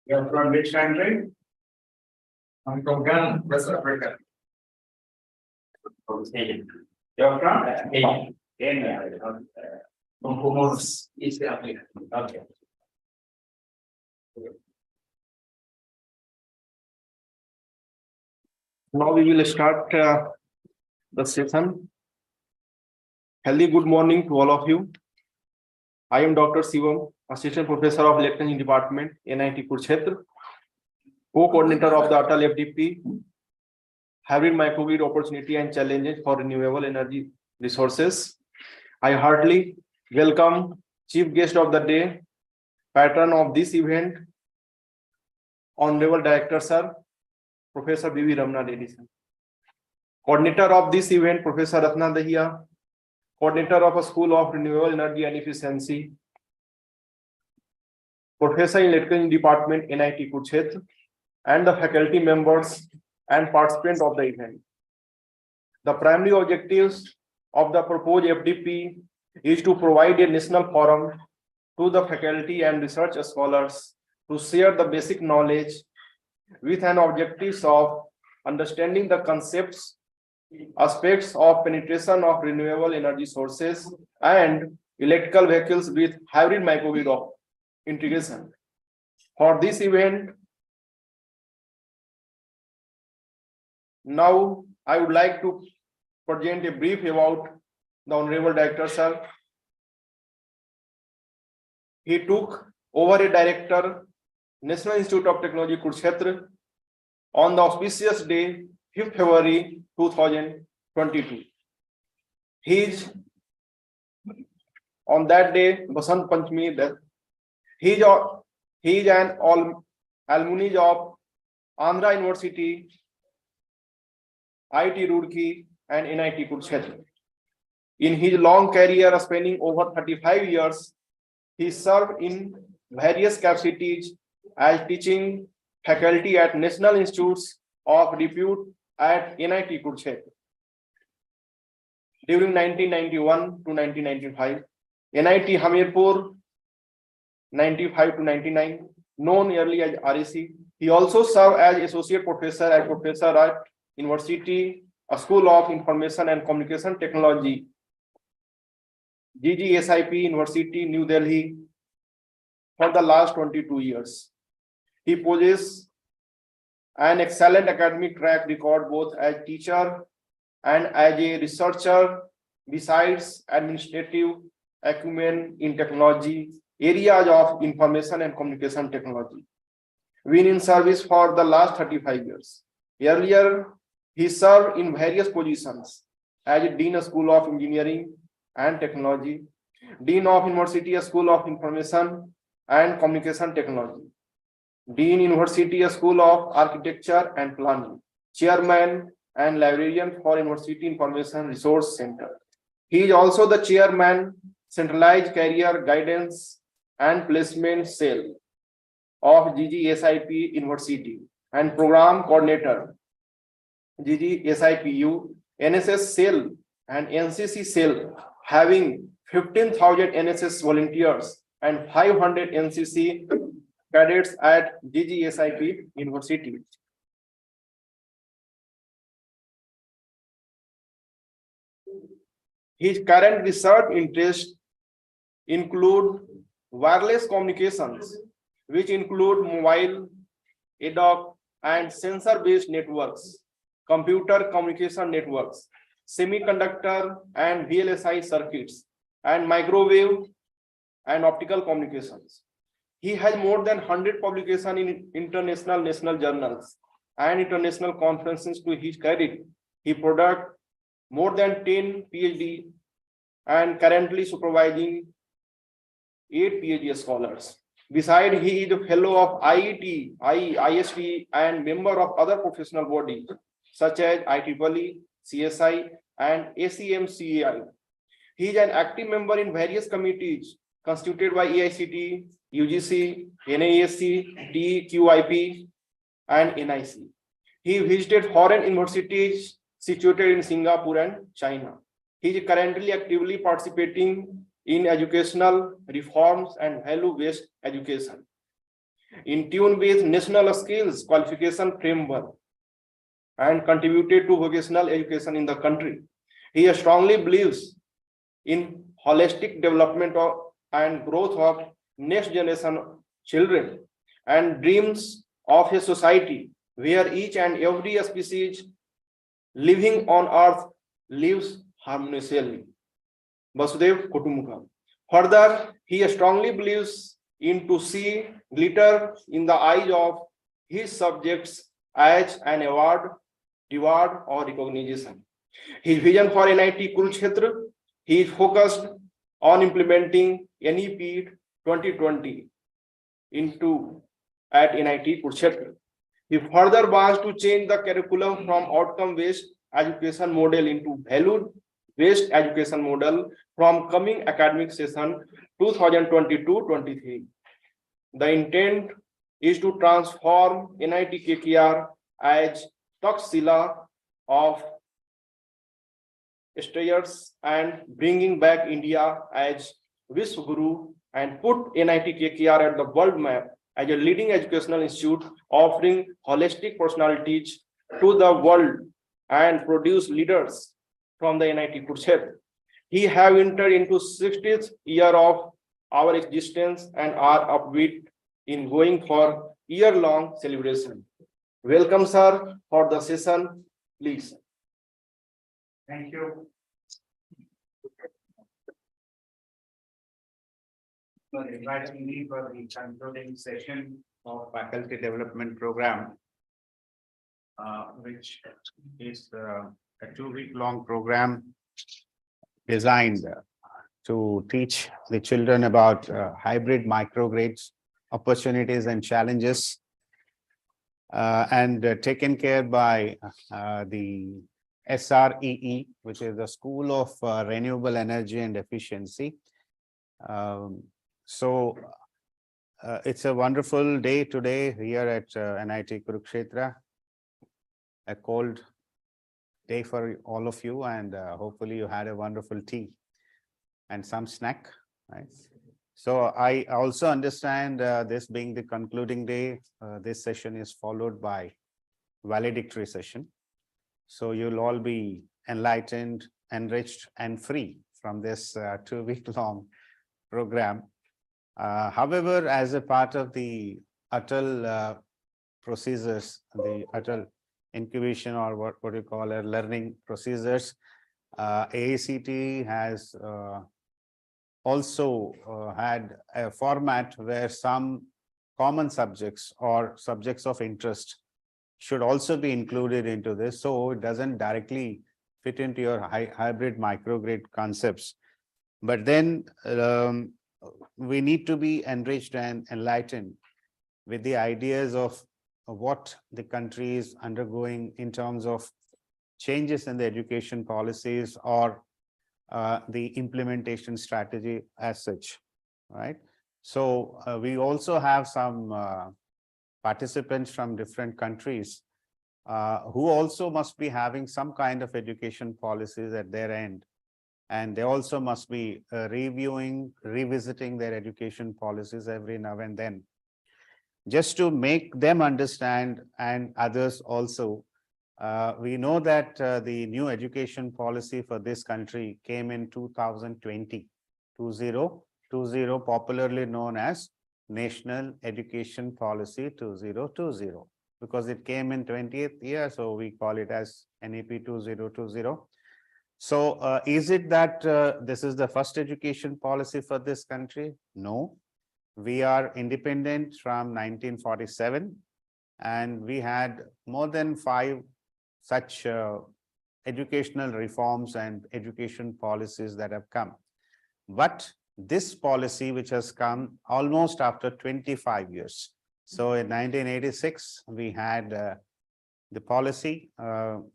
You're from which country? I'm from Ghana, West Africa. You're from Kenya. From Comoros, East Africa. Okay. Now we will start the session. Healthy good morning to all of you. I am Dr. Shivam, Assistant Professor of Electronics Department, NITKKR, Co-Coordinator of the ATAL FDP, Hybrid Microgrid Opportunity and Challenges for Renewable Energy Resources. I heartily welcome Chief Guest of the Day, Patron of this event, Honorable Director Sir, Professor Ramana Reddy sir. Coordinator of this event, Professor Ratna Dahiya, Coordinator of a School of Renewable Energy and Efficiency, Professor in Electronics Department, NITKKR, and the faculty members and participants of the event. The primary objectives of the proposed FDP is to provide a national forum to the faculty and research scholars to share the basic knowledge with an objective of understanding the concepts, aspects of penetration of renewable energy sources and electrical vehicles with hybrid microgrid of integration. For this event, now I would like to present a brief about the Honorable Director Sir. He took over a director, National Institute of Technology, Kurukshetra, on the auspicious day, 5th February 2022. On that day, Basant Panchami, he is an alumni of Andhra University, IIT Roorkee, and NIT Kurukshetra. In his long career spanning over 35 years, he served in various capacities as teaching faculty at National Institutes of Repute at NIT Kurukshetra. During 1991 to 1995, NIT Hamirpur 95 to 99, known early as RAC. He also served as Associate Professor at University, a School of Information and Communication Technology, GGSIP University, New Delhi, for the last 22 years. He possesses an excellent academic track record both as teacher and as a researcher, besides administrative acumen in technology, areas of information and communication technology. Been in service for the last 35 years. Earlier, he served in various positions as Dean of School of Engineering and Technology, Dean of University School of Information and Communication Technology, Dean University School of Architecture and Planning, Chairman and Librarian for University Information Resource Center. He is also the Chairman, Centralized Career Guidance and Placement Cell of GGSIP University and Program Coordinator, GGSIPU, NSS Cell and NCC Cell, having 15,000 NSS volunteers and 500 NCC cadets at GGSIP University. His current research interests include wireless communications, which include mobile, ad hoc, and sensor-based networks, computer communication networks, semiconductor and VLSI circuits, and microwave and optical communications. He has more than 100 publications in international national journals and international conferences to his credit. He produced more than 10 PhD and currently supervising 8 PhD scholars. Besides, he is a fellow of IET, IST, and member of other professional bodies such as IEEE, CSI, and ACMCAI. He is an active member in various committees constituted by EICT, UGC, NISC, TQIP, and NIC. He visited foreign universities situated in Singapore and China. He is currently actively participating in educational reforms and value-based education, in tune with national skills qualification framework, and contributed to vocational education in the country. He strongly believes in holistic development of and growth of next generation children and dreams of a society where each and every species living on earth lives harmoniously. Vasudev Kutumbakam. Further, he strongly believes in to see glitter in the eyes of his subjects as an award, reward, or recognition. His vision for NIT Kurukshetra, he is focused on implementing NEP 2020 at NIT Kurukshetra. He further wants to change the curriculum from outcome-based education model into value-based education model from coming academic session 2022-23. The intent is to transform NITKKR as Takshila of stayers and bringing back India as Vishwaguru and put NITKKR at the world map as a leading educational institute offering holistic personalities to the world and produce leaders from the NIT Kurukshetra. He have entered into 60th year of our existence and are upbeat in going for year-long celebration. Welcome, sir, for the session, please. Thank you. For inviting me for the concluding session of faculty development program, which is a 2-week-long program designed to teach the children about hybrid microgrids, opportunities and challenges, and taken care by the SREE, which is the School of Renewable Energy and Efficiency. It's a wonderful day today here at NIT Kurukshetra, a cold day for all of you, and hopefully you had a wonderful tea and some snack, right? So I also understand this being the concluding day, this session is followed by valedictory session. So you'll all be enlightened, enriched, and free from this 2-week-long program. However, as a part of the ATAL procedures, the ATAL incubation, or what you call a learning procedures, AICT has also had a format where some common subjects or subjects of interest should also be included into this, so it doesn't directly fit into your hybrid microgrid concepts. But then we need to be enriched and enlightened with the ideas of what the country is undergoing in terms of changes in the education policies or the implementation strategy as such, right? So we also have some participants from different countries who also must be having some kind of education policies at their end. And they also must be revisiting their education policies every now and then, just to make them understand and others also. We know that the new education policy for this country came in 2020, popularly known as National Education Policy 2020, because it came in 20th year, so we call it as NEP 2020. So is it that this is the first education policy for this country? No. We are independent from 1947, and we had more than 5 such educational reforms and education policies that have come. But this policy, which has come almost after 25 years. So in 1986, we had the policy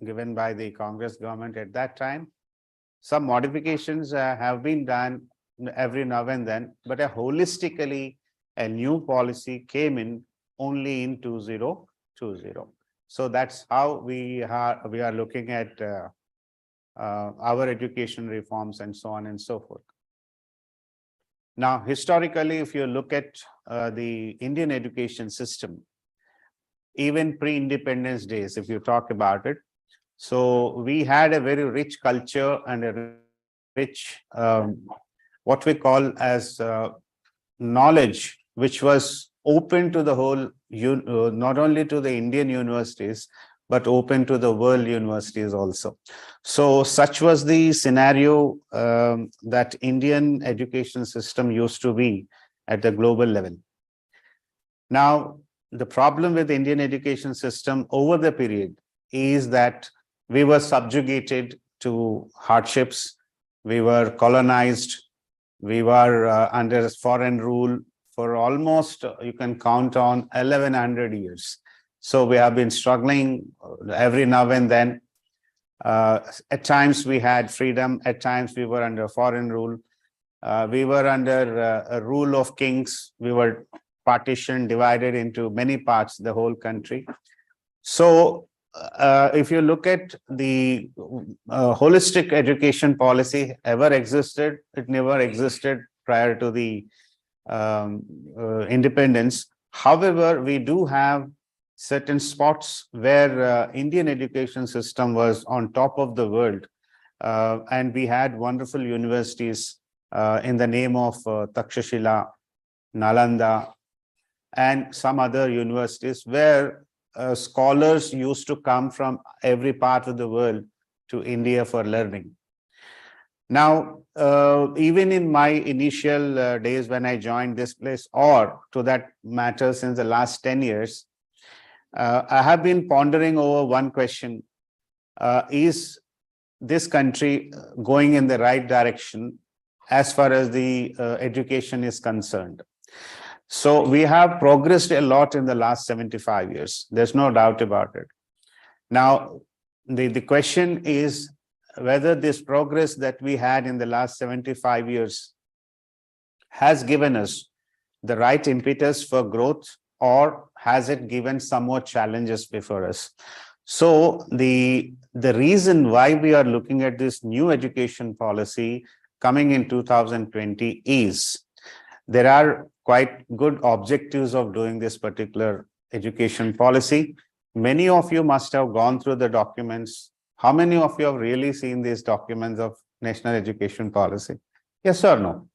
given by the Congress government at that time. Some modifications have been done every now and then, but holistically, a new policy came in only in 2020. So that's how we are looking at our education reforms and so on and so forth. Now, historically, if you look at the Indian education system, even pre-independence days, if you talk about it, so we had a very rich culture and a rich, what we call as knowledge, which was open to the whole, not only to the Indian universities, but open to the world universities also. So such was the scenario that Indian education system used to be at the global level. Now, the problem with the Indian education system over the period is that we were subjugated to hardships, we were colonized, we were under foreign rule for almost, you can count on 1100 years. So we have been struggling every now and then. At times we had freedom, at times we were under foreign rule. We were under a rule of kings. We were partitioned, divided into many parts, the whole country. So if you look at the holistic education policy ever existed, it never existed prior to the independence. However, we do have certain spots where Indian education system was on top of the world. And we had wonderful universities in the name of Takshashila, Nalanda, and some other universities where scholars used to come from every part of the world to India for learning. Now, even in my initial days when I joined this place, or to that matter since the last 10 years, I have been pondering over one question. Is this country going in the right direction as far as the education is concerned? So we have progressed a lot in the last 75 years. There's no doubt about it. Now, the question is whether this progress that we had in the last 75 years has given us the right impetus for growth, or has it given some more challenges before us? So the reason why we are looking at this new education policy coming in 2020 is there are quite good objectives of doing this particular education policy. Many of you must have gone through the documents. How many of you have really seen these documents of national education policy? Yes or no?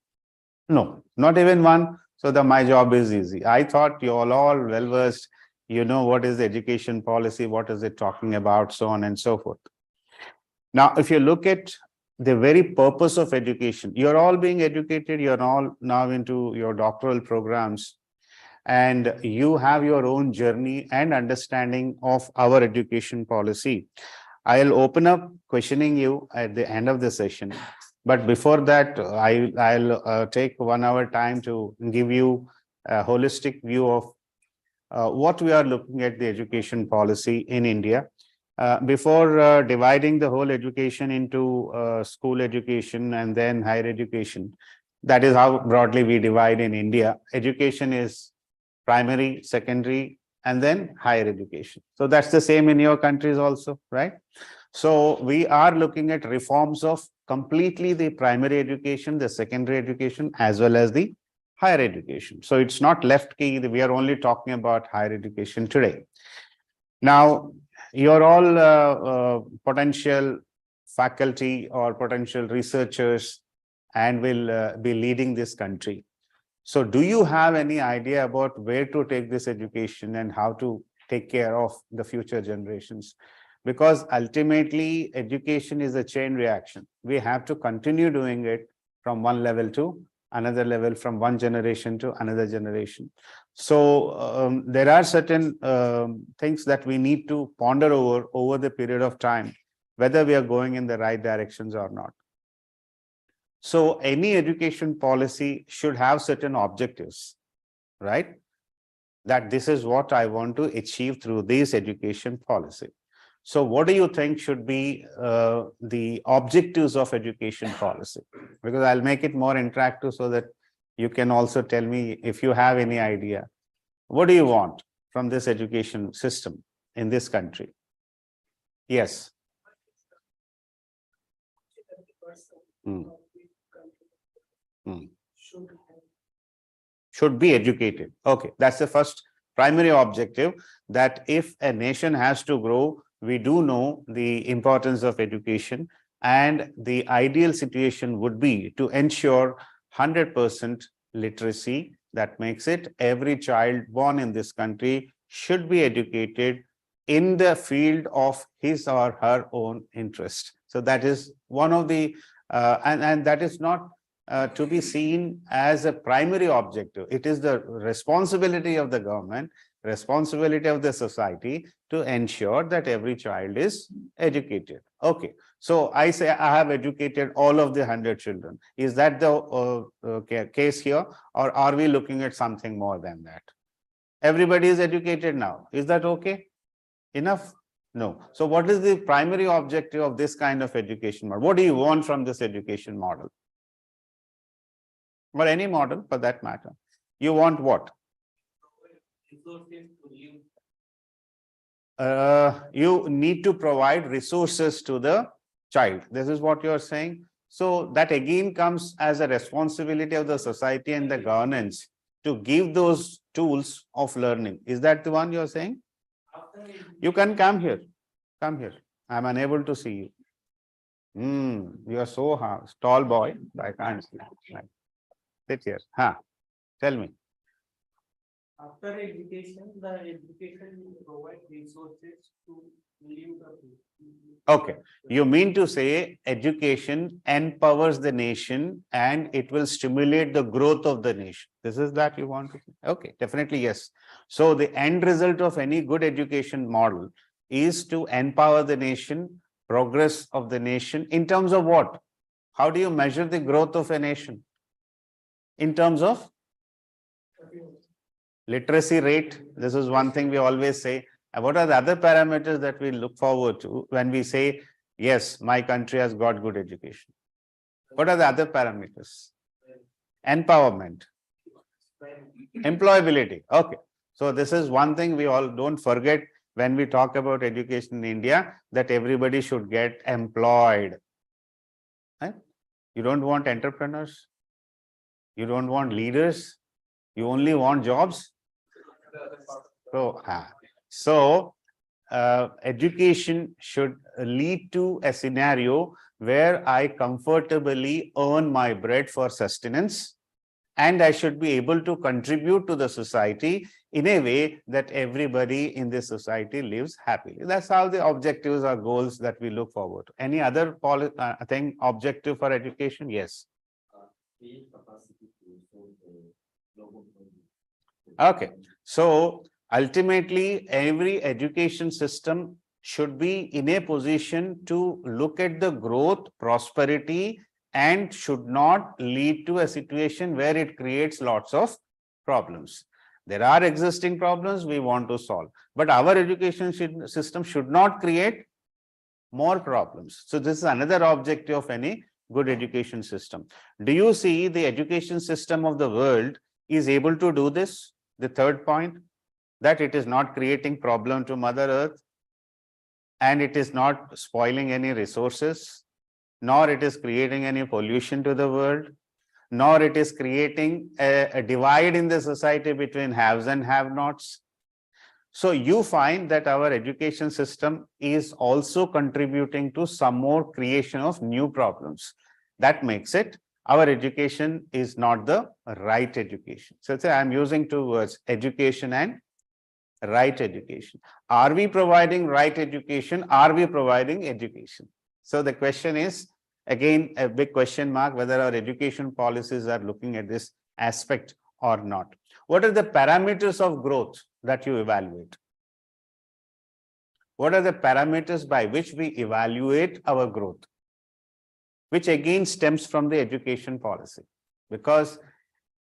No, not even one. So my job is easy. I thought you all well versed. You know what is the education policy, what is it talking about, so on and so forth. Now, if you look at the very purpose of education, you're all being educated, you're all now into your doctoral programs, and you have your own journey and understanding of our education policy. I'll open up questioning you at the end of the session. But before that, I'll take 1 hour time to give you a holistic view of what we are looking at the education policy in India. Before dividing the whole education into school education and then higher education, that is how broadly we divide in India. Education is primary, secondary, and then higher education. So that's the same in your countries also, right? So we are looking at reforms of completely the primary education, the secondary education, as well as the higher education. So it's not left key, we are only talking about higher education today. Now, you're all potential faculty or potential researchers and will be leading this country. So do you have any idea about where to take this education and how to take care of the future generations? because ultimately education is a chain reaction. We have to continue doing it from one level to another level, from one generation to another generation. So there are certain things that we need to ponder over the period of time, whether we are going in the right directions or not. So any education policy should have certain objectives, right? That this is what I want to achieve through this education policy. So what do you think should be the objectives of education policy? Because I'll make it more interactive so that you can also tell me if you have any idea. What do you want from this education system in this country? Yes. Should be educated. Okay, that's the first primary objective, that if a nation has to grow, we do know the importance of education, and the ideal situation would be to ensure 100% literacy. That makes it every child born in this country should be educated in the field of his or her own interest. So that is one of the, and that is not to be seen as a primary objective. It is the responsibility of the government, responsibility of the society to ensure that every child is educated. Okay, so I say I have educated all of the 100 children. Is that the case here, or are we looking at something more than that? Everybody is educated now. Is that okay? Enough? No. So what is the primary objective of this kind of education model? What do you want from this education model? Or any model for that matter? You want what? You need to provide resources to the child. This is what you're saying. So that again comes as a responsibility of the society and the governance to give those tools of learning. Is that the one you're saying? You can come here. Come here. I'm unable to see you. You are so tall boy. I can't see. Right. Sit here. Tell me. After education, the education will provide resources to live the people. Okay. You mean to say education empowers the nation and it will stimulate the growth of the nation. This is that you want to say? Okay, definitely yes. So the end result of any good education model is to empower the nation, progress of the nation in terms of what? How do you measure the growth of a nation? In terms of literacy rate. This is one thing we always say. And what are the other parameters that we look forward to when we say, yes, my country has got good education? What are the other parameters? Empowerment. Employability. Okay. So this is one thing we all don't forget when we talk about education in India, that everybody should get employed. Right? You don't want entrepreneurs. You don't want leaders. You only want jobs. So, education should lead to a scenario where I comfortably earn my bread for sustenance, and I should be able to contribute to the society in a way that everybody in this society lives happily. That's how the objectives or goals that we look forward to. Any other objective for education? Yes. Okay, so ultimately every education system should be in a position to look at the growth, prosperity, and should not lead to a situation where it creates lots of problems. There are existing problems we want to solve, but our education system should not create more problems. So this is another objective of any good education system. Do you see the education system of the world is able to do this? The third point, that it is not creating problem to Mother Earth, and it is not spoiling any resources, nor it is creating any pollution to the world, nor it is creating a divide in the society between haves and have-nots. So you find that our education system is also contributing to some more creation of new problems. That makes it our education is not the right education. So I'm using two words, education and Right education. Are we providing right education? Are we providing education? So the question is, again, a big question mark, whether our education policies are looking at this aspect or not. What are the parameters of growth that you evaluate? What are the parameters by which we evaluate our growth? Which again stems from the education policy, because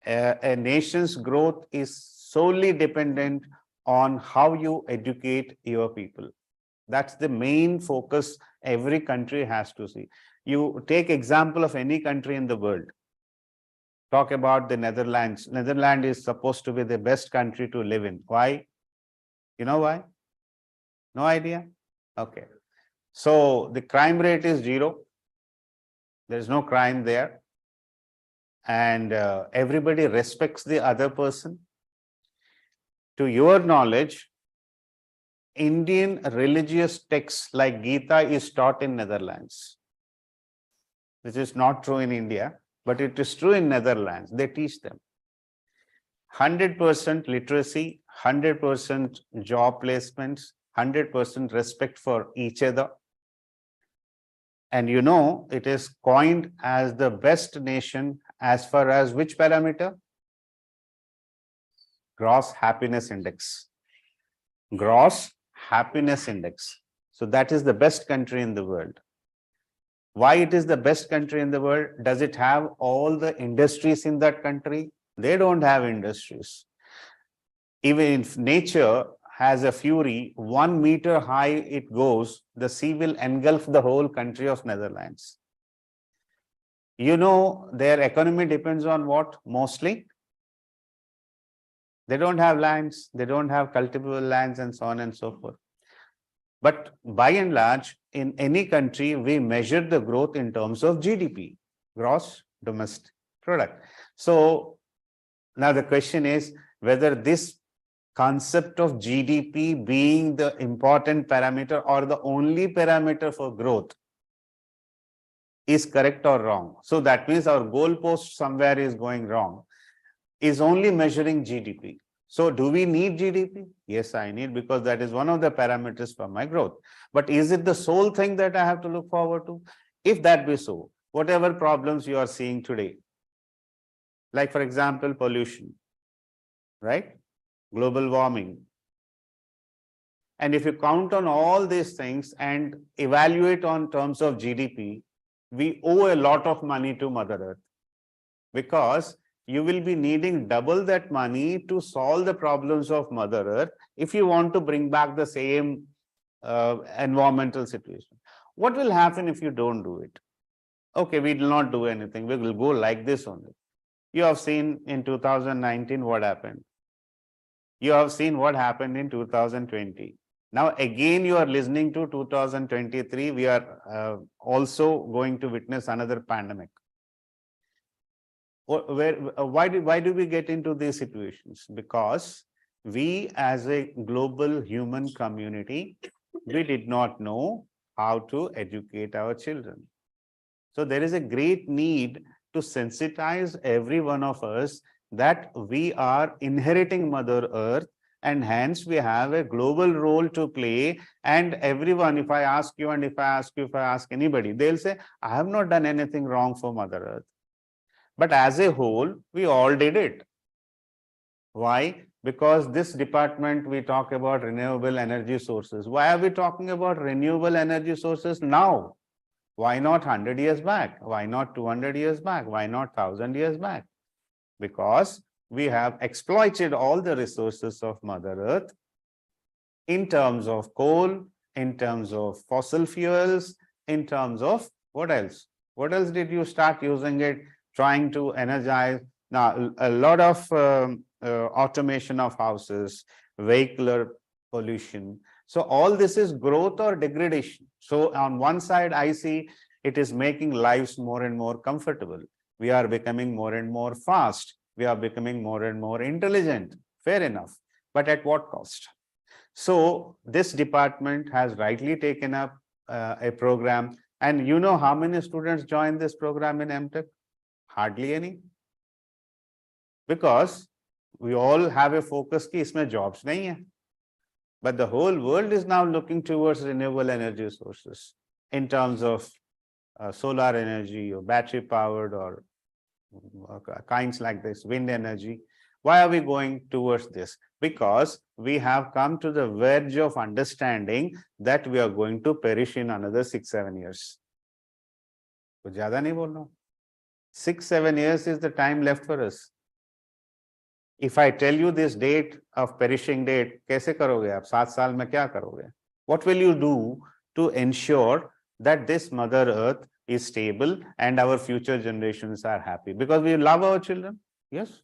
a nation's growth is solely dependent on how you educate your people. That's the main focus every country has to see. You take example of any country in the world. Talk about the Netherlands. Netherlands is supposed to be the best country to live in. Why? You know why? No idea? Okay. So the crime rate is 0. There's no crime there. And everybody respects the other person. To your knowledge, Indian religious texts like Gita is taught in Netherlands. This is not true in India, but it is true in Netherlands. They teach them. 100% literacy, 100% job placements, 100% respect for each other. And you know, it is coined as the best nation as far as which parameter? Gross happiness index. Gross happiness index. So that is the best country in the world. Why it is the best country in the world? Does it have all the industries in that country? They don't have industries. Even if nature has a fury, 1 meter high it goes, the sea will engulf the whole country of Netherlands. You know, their economy depends on what mostly? They don't have lands, they don't have cultivable lands and so on and so forth. But by and large, in any country, we measure the growth in terms of GDP, gross domestic product. So now the question is whether this concept of GDP being the important parameter or the only parameter for growth is correct or wrong. So that means our goalpost somewhere is going wrong, is only measuring GDP. So do we need GDP? Yes, I need, because that is one of the parameters for my growth. But is it the sole thing that I have to look forward to? If that be so, whatever problems you are seeing today, like for example, pollution, right? Global warming. And if you count on all these things and evaluate on terms of GDP, we owe a lot of money to Mother Earth, because you will be needing double that money to solve the problems of Mother Earth if you want to bring back the same environmental situation. What will happen if you don't do it? Okay, we will not do anything. We will go like this only. You have seen in 2019 what happened. You have seen what happened in 2020. Now again you are listening to 2023. We are also going to witness another pandemic. Why do we get into these situations? Because we as a global human community, we did not know how to educate our children. So there is a great need to sensitize every one of us that we are inheriting Mother Earth, and hence we have a global role to play. And everyone, if I ask you and if I ask anybody, they'll say, I have not done anything wrong for Mother Earth. But as a whole, we all did it. Why? Because this department, we talk about renewable energy sources. Why are we talking about renewable energy sources now? Why not 100 years back? Why not 200 years back? Why not 1,000 years back? Because we have exploited all the resources of Mother Earth in terms of coal, in terms of fossil fuels, in terms of what else? What else did you start using it? Trying to energize. Now, a lot of automation of houses, vehicular pollution. So all this is growth or degradation. So on one side, I see it is making lives more and more comfortable. We are becoming more and more fast. We are becoming more and more intelligent. Fair enough. But at what cost? So this department has rightly taken up a program. And you know how many students join this program in MTech? Hardly any. Because we all have a focus कि इसमें jobs नहीं है. But the whole world is now looking towards renewable energy sources in terms of solar energy or battery powered or kinds like this, wind energy. Why are we going towards this? Because we have come to the verge of understanding that we are going to perish in another 6-7 years. तो ज़्यादा नहीं बोल रहा हूँ. 6-7 years is the time left for us. If I tell you this date of perishing date, कैसे करोगे आप? 7 साल में क्या करोगे? What will you do to ensure that this Mother Earth is stable and our future generations are happy? Because we love our children. Yes,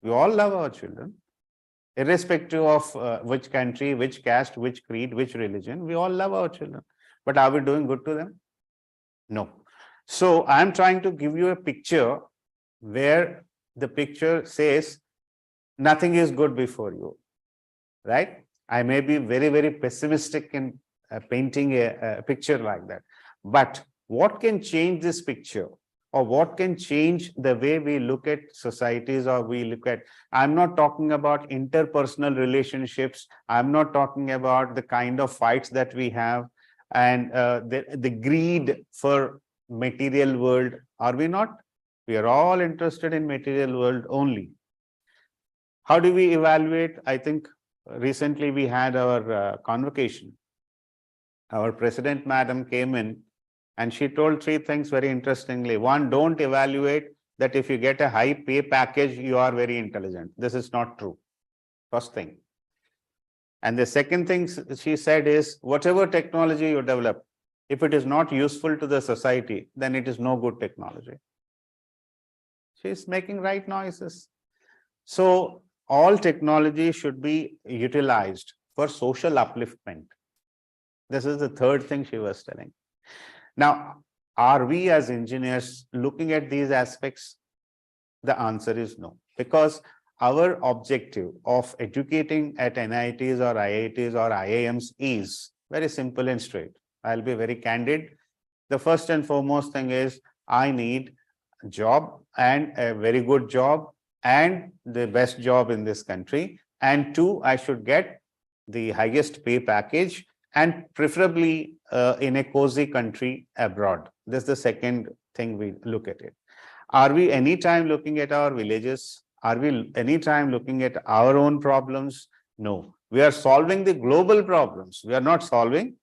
we all love our children, irrespective of which country, which caste, which creed, which religion. We all love our children. But are we doing good to them? No. So I'm trying to give you a picture where the picture says nothing is good before you, right? I may be very, very pessimistic in painting a picture like that. But what can change this picture, or what can change the way we look at societies, or we look at, I'm not talking about interpersonal relationships. I'm not talking about the kind of fights that we have and the greed for material world. Are we not? We are all interested in material world only. How do we evaluate? I think recently we had our convocation. Our president madam came in and she told 3 things very interestingly. One, don't evaluate that if you get a high pay package, you are very intelligent. This is not true. First thing. And the second thing she said is, whatever technology you develop, if it is not useful to the society, then it is no good technology. She's making right noises. So all technology should be utilized for social upliftment. This is the third thing she was telling. Now, are we as engineers looking at these aspects? The answer is no, because our objective of educating at NITs or IITs or IIMs is very simple and straight. I'll be very candid. The first and foremost thing is I need a job, and a very good job, and the best job in this country. And 2, I should get the highest pay package, and preferably in a cozy country abroad. This is the second thing we look at it. Are we anytime looking at our villages? Are we anytime looking at our own problems? No. We are solving the global problems. We are not solving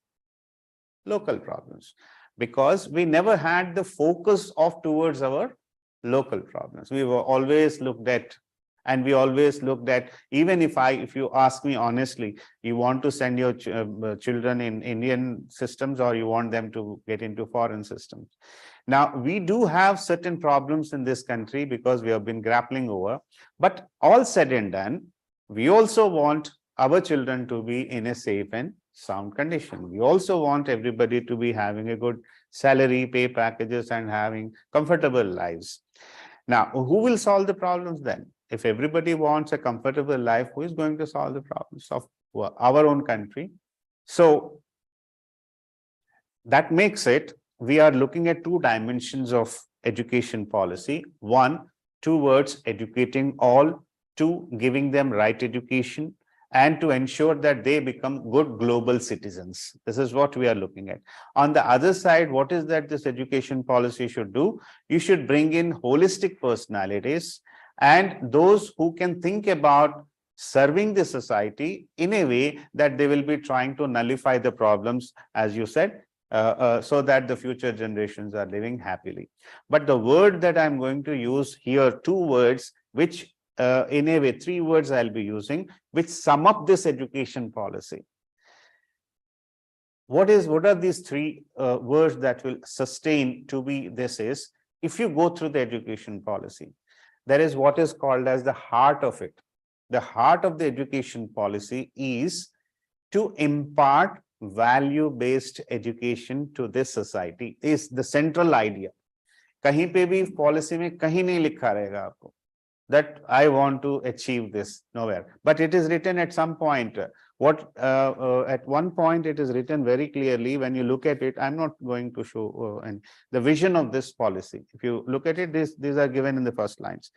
local problems, because we never had the focus of towards our local problems. We were always looked at, and we always looked at, even if you ask me honestly, you want to send your children in Indian systems, or you want them to get into foreign systems. Now, we do have certain problems in this country because we have been grappling over, but all said and done, we also want our children to be in a safe and sound condition. We also want everybody to be having a good salary, pay packages, and having comfortable lives. Now, who will solve the problems then? If everybody wants a comfortable life, who is going to solve the problems of our own country? So that makes it, we are looking at 2 dimensions of education policy. 1, towards educating all, 2, giving them right education, and to ensure that they become good global citizens. This is what we are looking at. On the other side, what is that this education policy should do? You should bring in holistic personalities and those who can think about serving the society in a way that they will be trying to nullify the problems, as you said, so that the future generations are living happily. But the word that I'm going to use here, 2 words, which in a way 3 words I'll be using, which sum up this education policy. What are these 3 words that will sustain to be this is, if you go through the education policy, there is what is called as the heart of it. The heart of the education policy is to impart value-based education to this society, is the central idea. कहीं पे भी policy में कहीं नहीं लिखा रहेगा आपको that I want to achieve this, nowhere. But it is written at some point. At one point it is written very clearly. When you look at it, I'm not going to show and the vision of this policy. If you look at it, these are given in the first lines.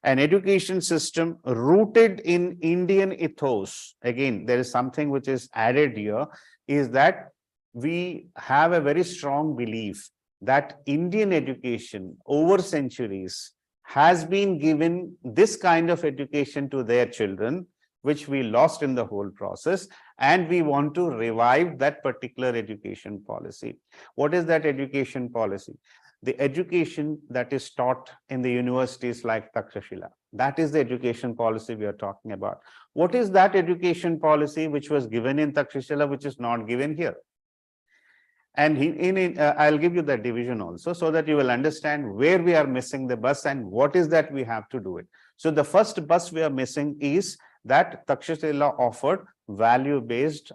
An education system rooted in Indian ethos. Again, there is something which is added here, is that we have a very strong belief that Indian education over centuries has been given this kind of education to their children, which we lost in the whole process, and we want to revive that particular education policy. What is that education policy? The education that is taught in the universities like Takshashila. That is the education policy we are talking about. What is that education policy which was given in Takshashila, which is not given here? And I'll give you that division also, so that you will understand where we are missing the bus and what is that we have to do it. So the first bus we are missing is that Takshashila offered value-based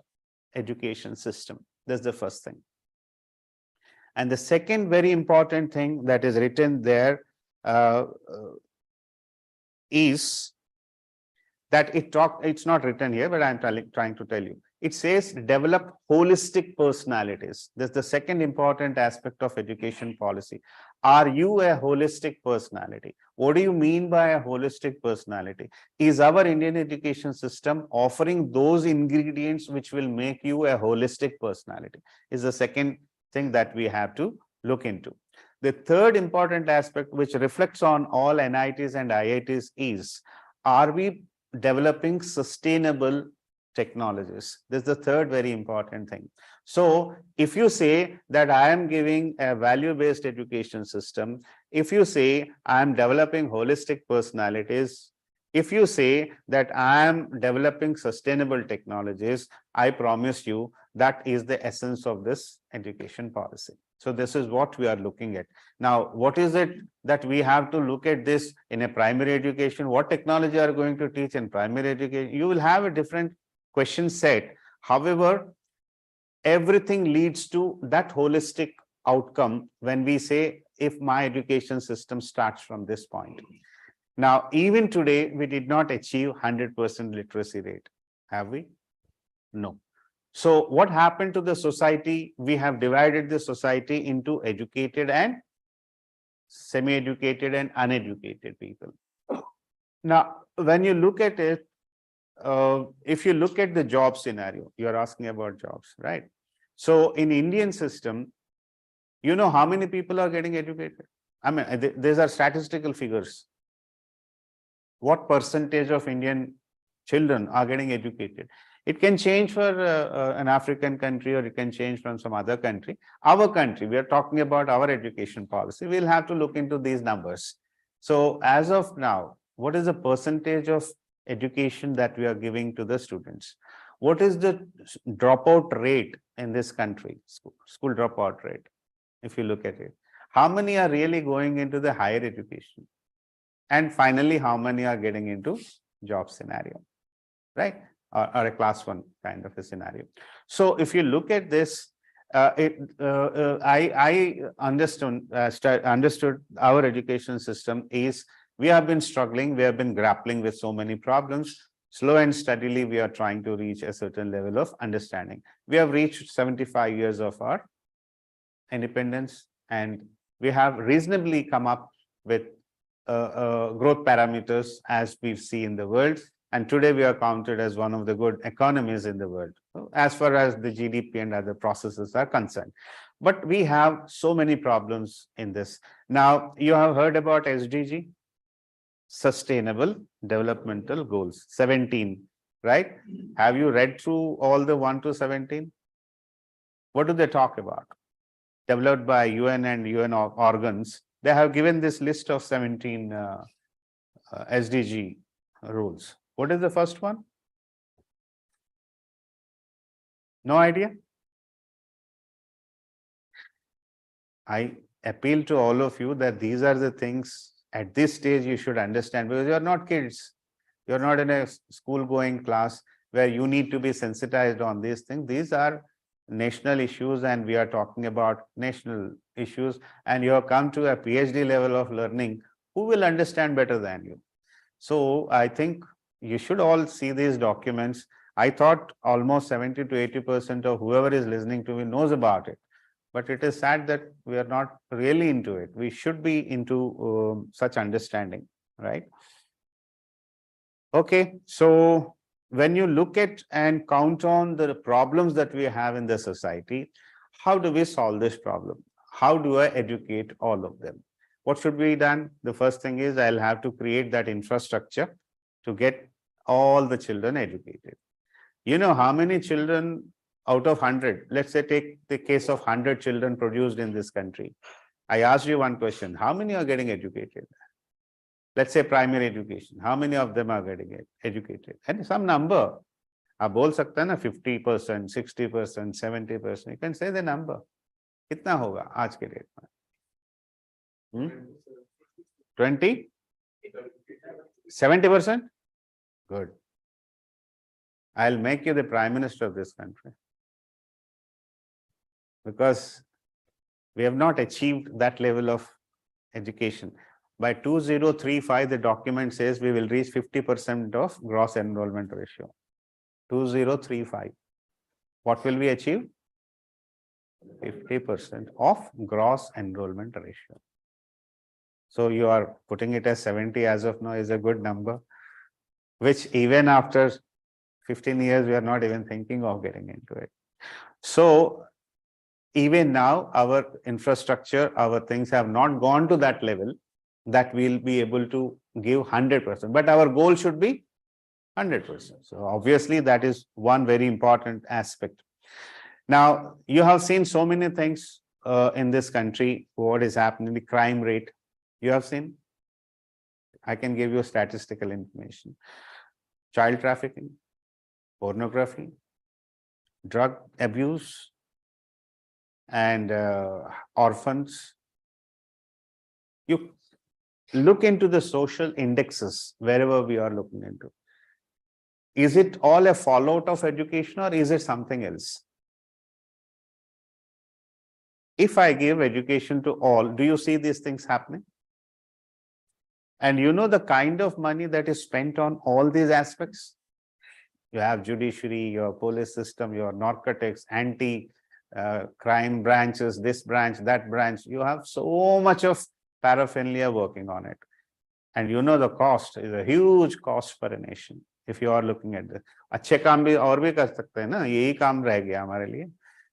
education system. That's the first thing. And the second very important thing that is written there is that it's not written here, but I'm trying to tell you. It says develop holistic personalities. That's the second important aspect of education policy. Are you a holistic personality? What do you mean by a holistic personality? Is our Indian education system offering those ingredients which will make you a holistic personality? Is the second thing that we have to look into. The third important aspect which reflects on all NITs and IITs is, are we developing sustainable technologies? This is the third very important thing. So if you say that I am giving a value-based education system, if you say I am developing holistic personalities, if you say that I am developing sustainable technologies, I promise you that is the essence of this education policy. So this is what we are looking at. Now, what is it that we have to look at this in a primary education? What technology are going to teach in primary education? You will have a different question set. However, everything leads to that holistic outcome when we say, if my education system starts from this point. Now, even today, we did not achieve 100% literacy rate. Have we? No. So what happened to the society? We have divided the society into educated and semi-educated and uneducated people. Now, when you look at it, if you look at the job scenario, you're asking about jobs, right? So in Indian system, you know how many people are getting educated? I mean, these are statistical figures. What percentage of Indian children are getting educated? It can change for an African country, or it can change from some other country. Our country, we are talking about our education policy. We'll have to look into these numbers. So as of now, what is the percentage of education that we are giving to the students? What is the dropout rate in this country, school dropout rate, if you look at it? How many are really going into the higher education? And finally, how many are getting into job scenario, right? Or a class 1 kind of a scenario. So if you look at this, I understood our education system is, we have been struggling, we have been grappling with so many problems. Slow and steadily, we are trying to reach a certain level of understanding. We have reached 75 years of our independence, and we have reasonably come up with growth parameters as we see in the world. And today we are counted as one of the good economies in the world, as far as the GDP and other processes are concerned. But we have so many problems in this. Now, you have heard about SDG, Sustainable Developmental Goals, 17, right? Have you read through all the 1 to 17? What do they talk about? Developed by UN and UN organs. They have given this list of 17 SDG rules. What is the first one? No idea? I appeal to all of you that these are the things at this stage you should understand, because you're not kids. You're not in a school-going class where you need to be sensitized on these things. These are national issues, and we are talking about national issues, and you have come to a PhD level of learning. Who will understand better than you? So I think you should all see these documents. I thought almost 70 to 80% of whoever is listening to me knows about it. But it is sad that we are not really into it. We should be into such understanding, right? Okay, so when you look at and count on the problems that we have in the society, how do we solve this problem? How do I educate all of them? What should be done? The first thing is I'll have to create that infrastructure to get all the children educated. You know how many children out of 100, let's say take the case of 100 children produced in this country. I asked you one question, how many are getting educated? Let's say primary education, how many of them are getting educated? And some number, आप बोल सकते हैं ना 50%, 60%, 70%, you can say the number. कितना होगा आज के date में? 20? 70%? Good. I'll make you the Prime Minister of this country. Because we have not achieved that level of education. By 2035, the document says we will reach 50% of gross enrollment ratio. 2035. What will we achieve? 50% of gross enrollment ratio. So you are putting it as 70 as of now is a good number, which even after 15 years, we are not even thinking of getting into it. So even now, our infrastructure, our things have not gone to that level that we'll be able to give 100%, but our goal should be 100%. So obviously that is one very important aspect. Now, you have seen so many things in this country, what is happening, the crime rate, you have seen? I can give you statistical information. Child trafficking, pornography, drug abuse, and orphans. You look into the social indexes wherever we are looking into. Is it all a fallout of education or is it something else? If I give education to all, do you see these things happening? And you know the kind of money that is spent on all these aspects? You have judiciary, your police system, your narcotics, anti-crime branches, this branch, that branch. You have so much of paraphernalia working on it. And you know the cost is a huge cost for a nation. If you are looking at this, अच्छे काम भी और भी कर सकते हैं ना, यही काम रह गया हमारे लिए.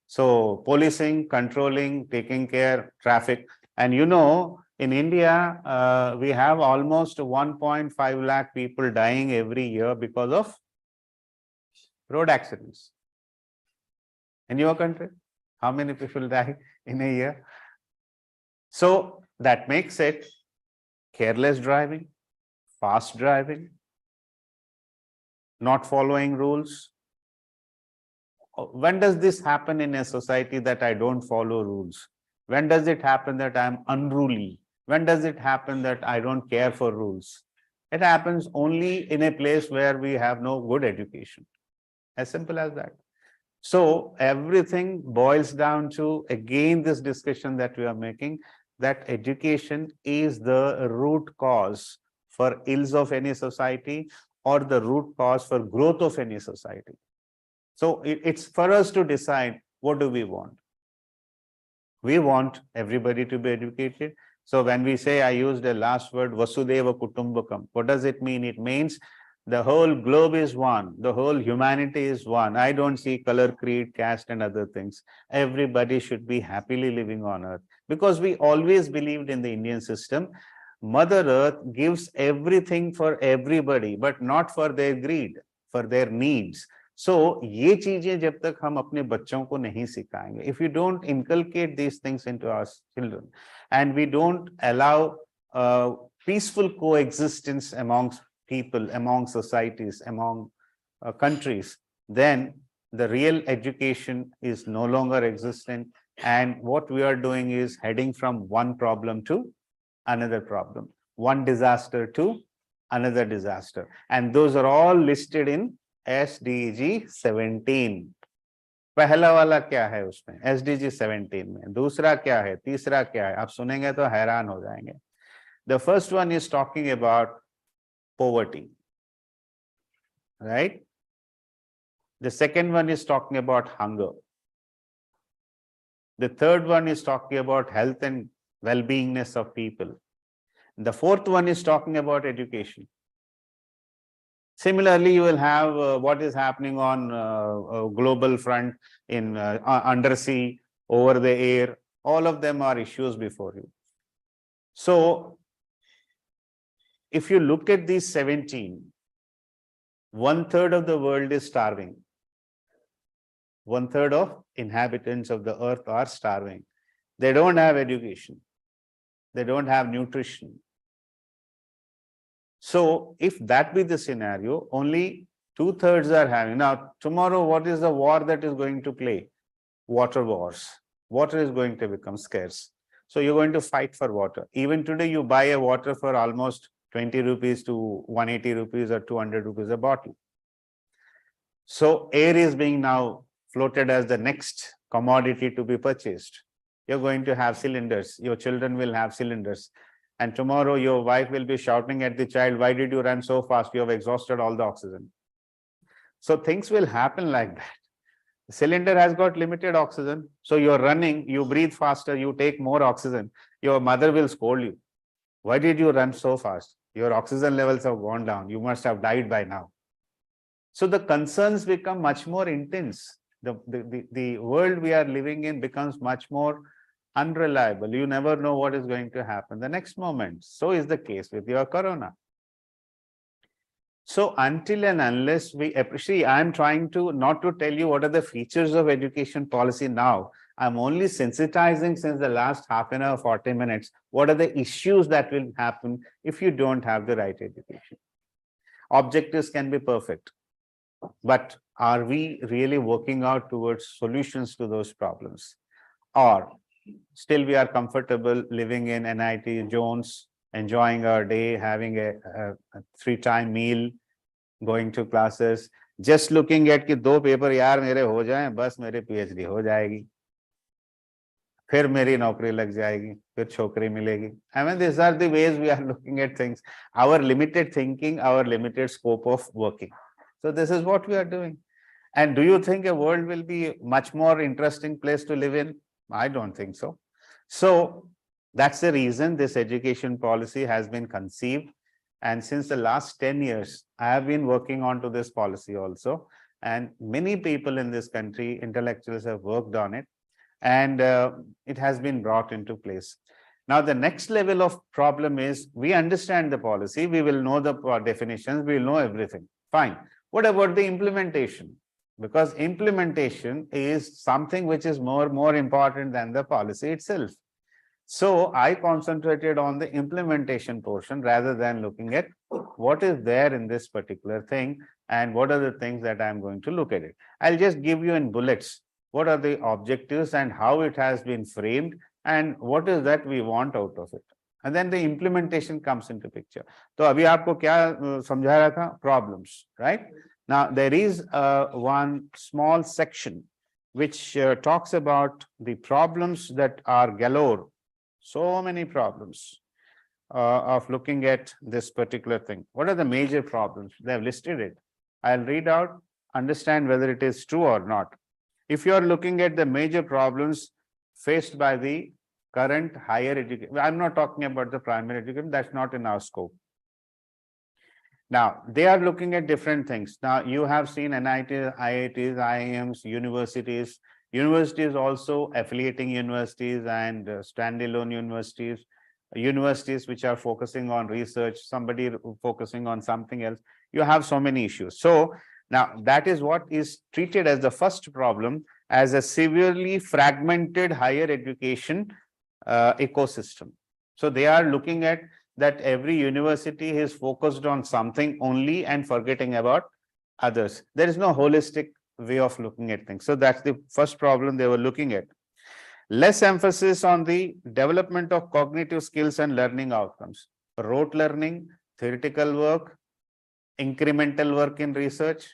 So policing, controlling, taking care, traffic, and you know in India we have almost 1.5 lakh people dying every year because of road accidents. In your country, how many people die in a year? So that makes it careless driving, fast driving, not following rules. When does this happen in a society that I don't follow rules? When does it happen that I'm unruly? When does it happen that I don't care for rules? It happens only in a place where we have no good education. As simple as that. So everything boils down to, again, this discussion that we are making, that education is the root cause for ills of any society or the root cause for growth of any society. So it's for us to decide, what do we want? We want everybody to be educated. So when we say, I used the last word, Vasudeva Kutumbakam, what does it mean? It means the whole globe is one, the whole humanity is one. I don't see color, creed, caste, and other things. Everybody should be happily living on earth, because we always believed in the Indian system. Mother Earth gives everything for everybody, but not for their greed, for their needs. So ये चीजें जब तक हम अपने बच्चों को नहीं सिखाएंगे, if we don't inculcate these things into our children and we don't allow peaceful coexistence amongst people, among societies, among countries, then the real education is no longer existent. And what we are doing is heading from one problem to another problem, one disaster to another disaster. And those are all listed in SDG 17. पहला वाला क्या है उसमें SDG 17 में, दूसरा क्या है, तीसरा क्या है, आप सुनेंगे तो हैरान हो जाएंगे. The first one is talking about poverty, right? The second one is talking about hunger. The third one is talking about health and well-beingness of people. The fourth one is talking about education. Similarly, you will have what is happening on global front in undersea, over the air. All of them are issues before you. So if you look at these 17, 1/3 of the world is starving. 1/3 of inhabitants of the earth are starving. They don't have education. They don't have nutrition. So if that be the scenario, only 2/3 are having. Now, tomorrow, what is the war that is going to play? Water wars. Water is going to become scarce. So you're going to fight for water. Even today, you buy a water for almost 20 rupees to 180 rupees or 200 rupees a bottle. So air is being now floated as the next commodity to be purchased. You're going to have cylinders. Your children will have cylinders. And tomorrow your wife will be shouting at the child, why did you run so fast? You have exhausted all the oxygen. So things will happen like that. The cylinder has got limited oxygen. So you're running, you breathe faster, you take more oxygen. Your mother will scold you. Why did you run so fast? Your oxygen levels have gone down. You must have died by now. So the concerns become much more intense. The world we are living in becomes much more unreliable. You never know what is going to happen the next moment. So is the case with your corona. So until and unless we appreciate, I'm trying to not to tell you what are the features of education policy now. I'm only sensitizing since the last half an hour, 40 minutes. What are the issues that will happen if you don't have the right education? Objectives can be perfect, but are we really working out towards solutions to those problems? Or still we are comfortable living in NIT Jones, enjoying our day, having a 3-time meal, going to classes, just looking at कि 2 paper यार मेरे हो जाएं, बस मेरे PhD हो जाएगी, फिर मेरी नौकरी लग जाएगी, फिर छोकरी मिलेगी. I mean, these are the ways we are looking at things. Our limited thinking, our limited scope of working. So this is what we are doing. And do you think a world will be a much more interesting place to live in? I don't think so. So that's the reason this education policy has been conceived. And since the last 10 years, I have been working on to this policy also. And many people in this country, intellectuals, have worked on it. And it has been brought into place. Now, the next level of problem is we understand the policy, we will know the definitions, we will know everything. Fine. What about the implementation? Because implementation is something which is more important than the policy itself. So I concentrated on the implementation portion rather than looking at what is there in this particular thing and what are the things that I'm going to look at it. I'll just give you in bullets what are the objectives and how it has been framed and what is that we want out of it. And then the implementation comes into picture. So abhi aapko kya samjha raha tha? Problems, right? Now there is one small section which talks about the problems that are galore. So many problems of looking at this particular thing. What are the major problems? They have listed it. I'll read out, understand whether it is true or not. If you are looking at the major problems faced by the current higher education, I'm not talking about the primary education, that's not in our scope. Now, they are looking at different things. Now, you have seen NIT, IITs, IIMs, universities. Universities also affiliating universities and standalone universities, universities which are focusing on research, somebody focusing on something else. You have so many issues. So now that is what is treated as the first problem, as a severely fragmented higher education ecosystem. So they are looking at that every university is focused on something only and forgetting about others. There is no holistic way of looking at things. So that's the first problem they were looking at. Less emphasis on the development of cognitive skills and learning outcomes. Rote learning, theoretical work, incremental work in research.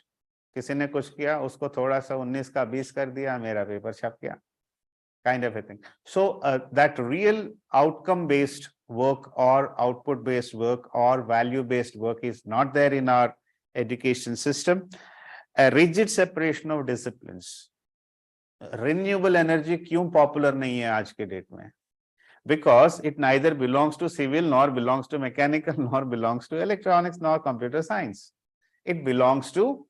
किसी ने कुछ किया, उसको थोड़ा सा 19 का 20 कर दिया, मेरा पेपर छप गया. Kind of a thing. So that real outcome-based work or output-based work or value-based work is not there in our education system. A rigid separation of disciplines. Renewable energy क्यों popular नहीं है आज के date में? Because it neither belongs to civil nor belongs to mechanical nor belongs to electronics nor computer science. It belongs to,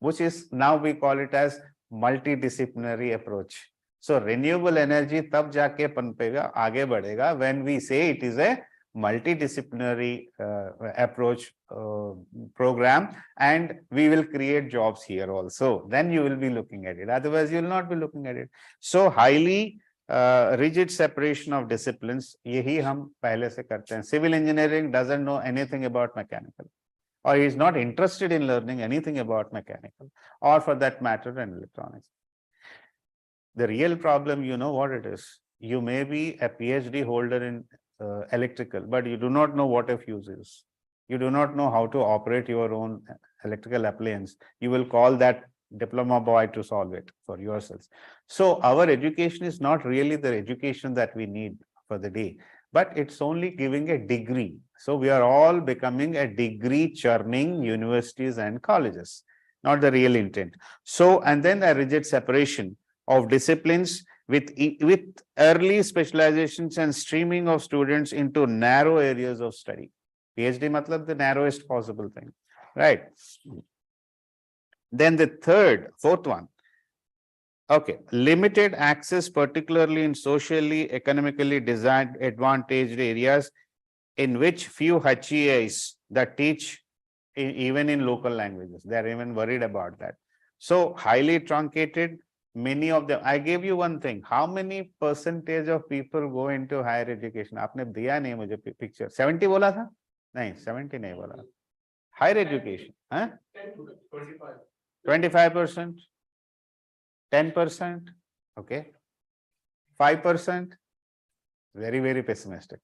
which is now we call it as multidisciplinary approach. So renewable energy tab jaake panpega, aage badhega when we say it is a multidisciplinary approach program, and we will create jobs here also. Then you will be looking at it. Otherwise, you will not be looking at it. So highly rigid separation of disciplines. Yehi hum pehle se karte hain. Civil engineering doesn't know anything about mechanical, or he is not interested in learning anything about mechanical, or for that matter, in electronics. The real problem, you know what it is. You may be a PhD holder in electrical, but you do not know what a fuse is. You do not know how to operate your own electrical appliance. You will call that diploma boy to solve it for yourselves. So our education is not really the education that we need for the day, but it's only giving a degree. So we are all becoming a degree churning universities and colleges, not the real intent. So, and then a rigid separation of disciplines with early specializations and streaming of students into narrow areas of study. PhD matlab the narrowest possible thing, right? Then the fourth one. Okay, limited access, particularly in socially, economically disadvantaged areas in which few HEIs that teach even in local languages. They are even worried about that. So highly truncated. Many of them, I gave you one thing. How many percentage of people go into higher education? आपने दिया नहीं मुझे picture. 70 बोला था? नहीं, 70 नहीं बोला. Higher education, huh? 25%, 10%, okay, 5%. Very, very pessimistic.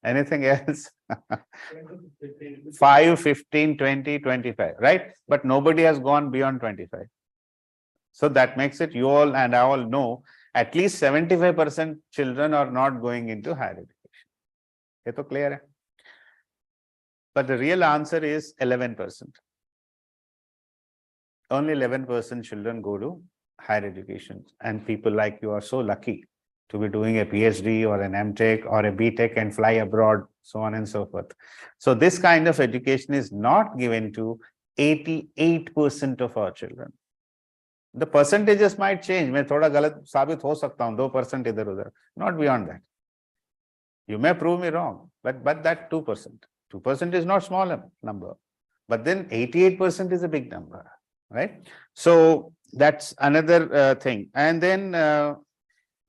Anything else? 5, 15, 20, 25, right? But nobody has gone beyond 25. So that makes it, you all and I all know, at least 75% children are not going into higher education. Is it clear? But the real answer is 11%. Only 11% children go to higher education. And people like you are so lucky to be doing a PhD or an MTech or a BTech and fly abroad, so on and so forth. So this kind of education is not given to 88% of our children. The percentages might change. मैं थोड़ा गलत साबित हो सकता हूँ 2% इधर उधर. Not beyond that. You may prove me wrong, but that 2%. 2% is not small number. But then 88% is a big number, right? So that's another thing. And then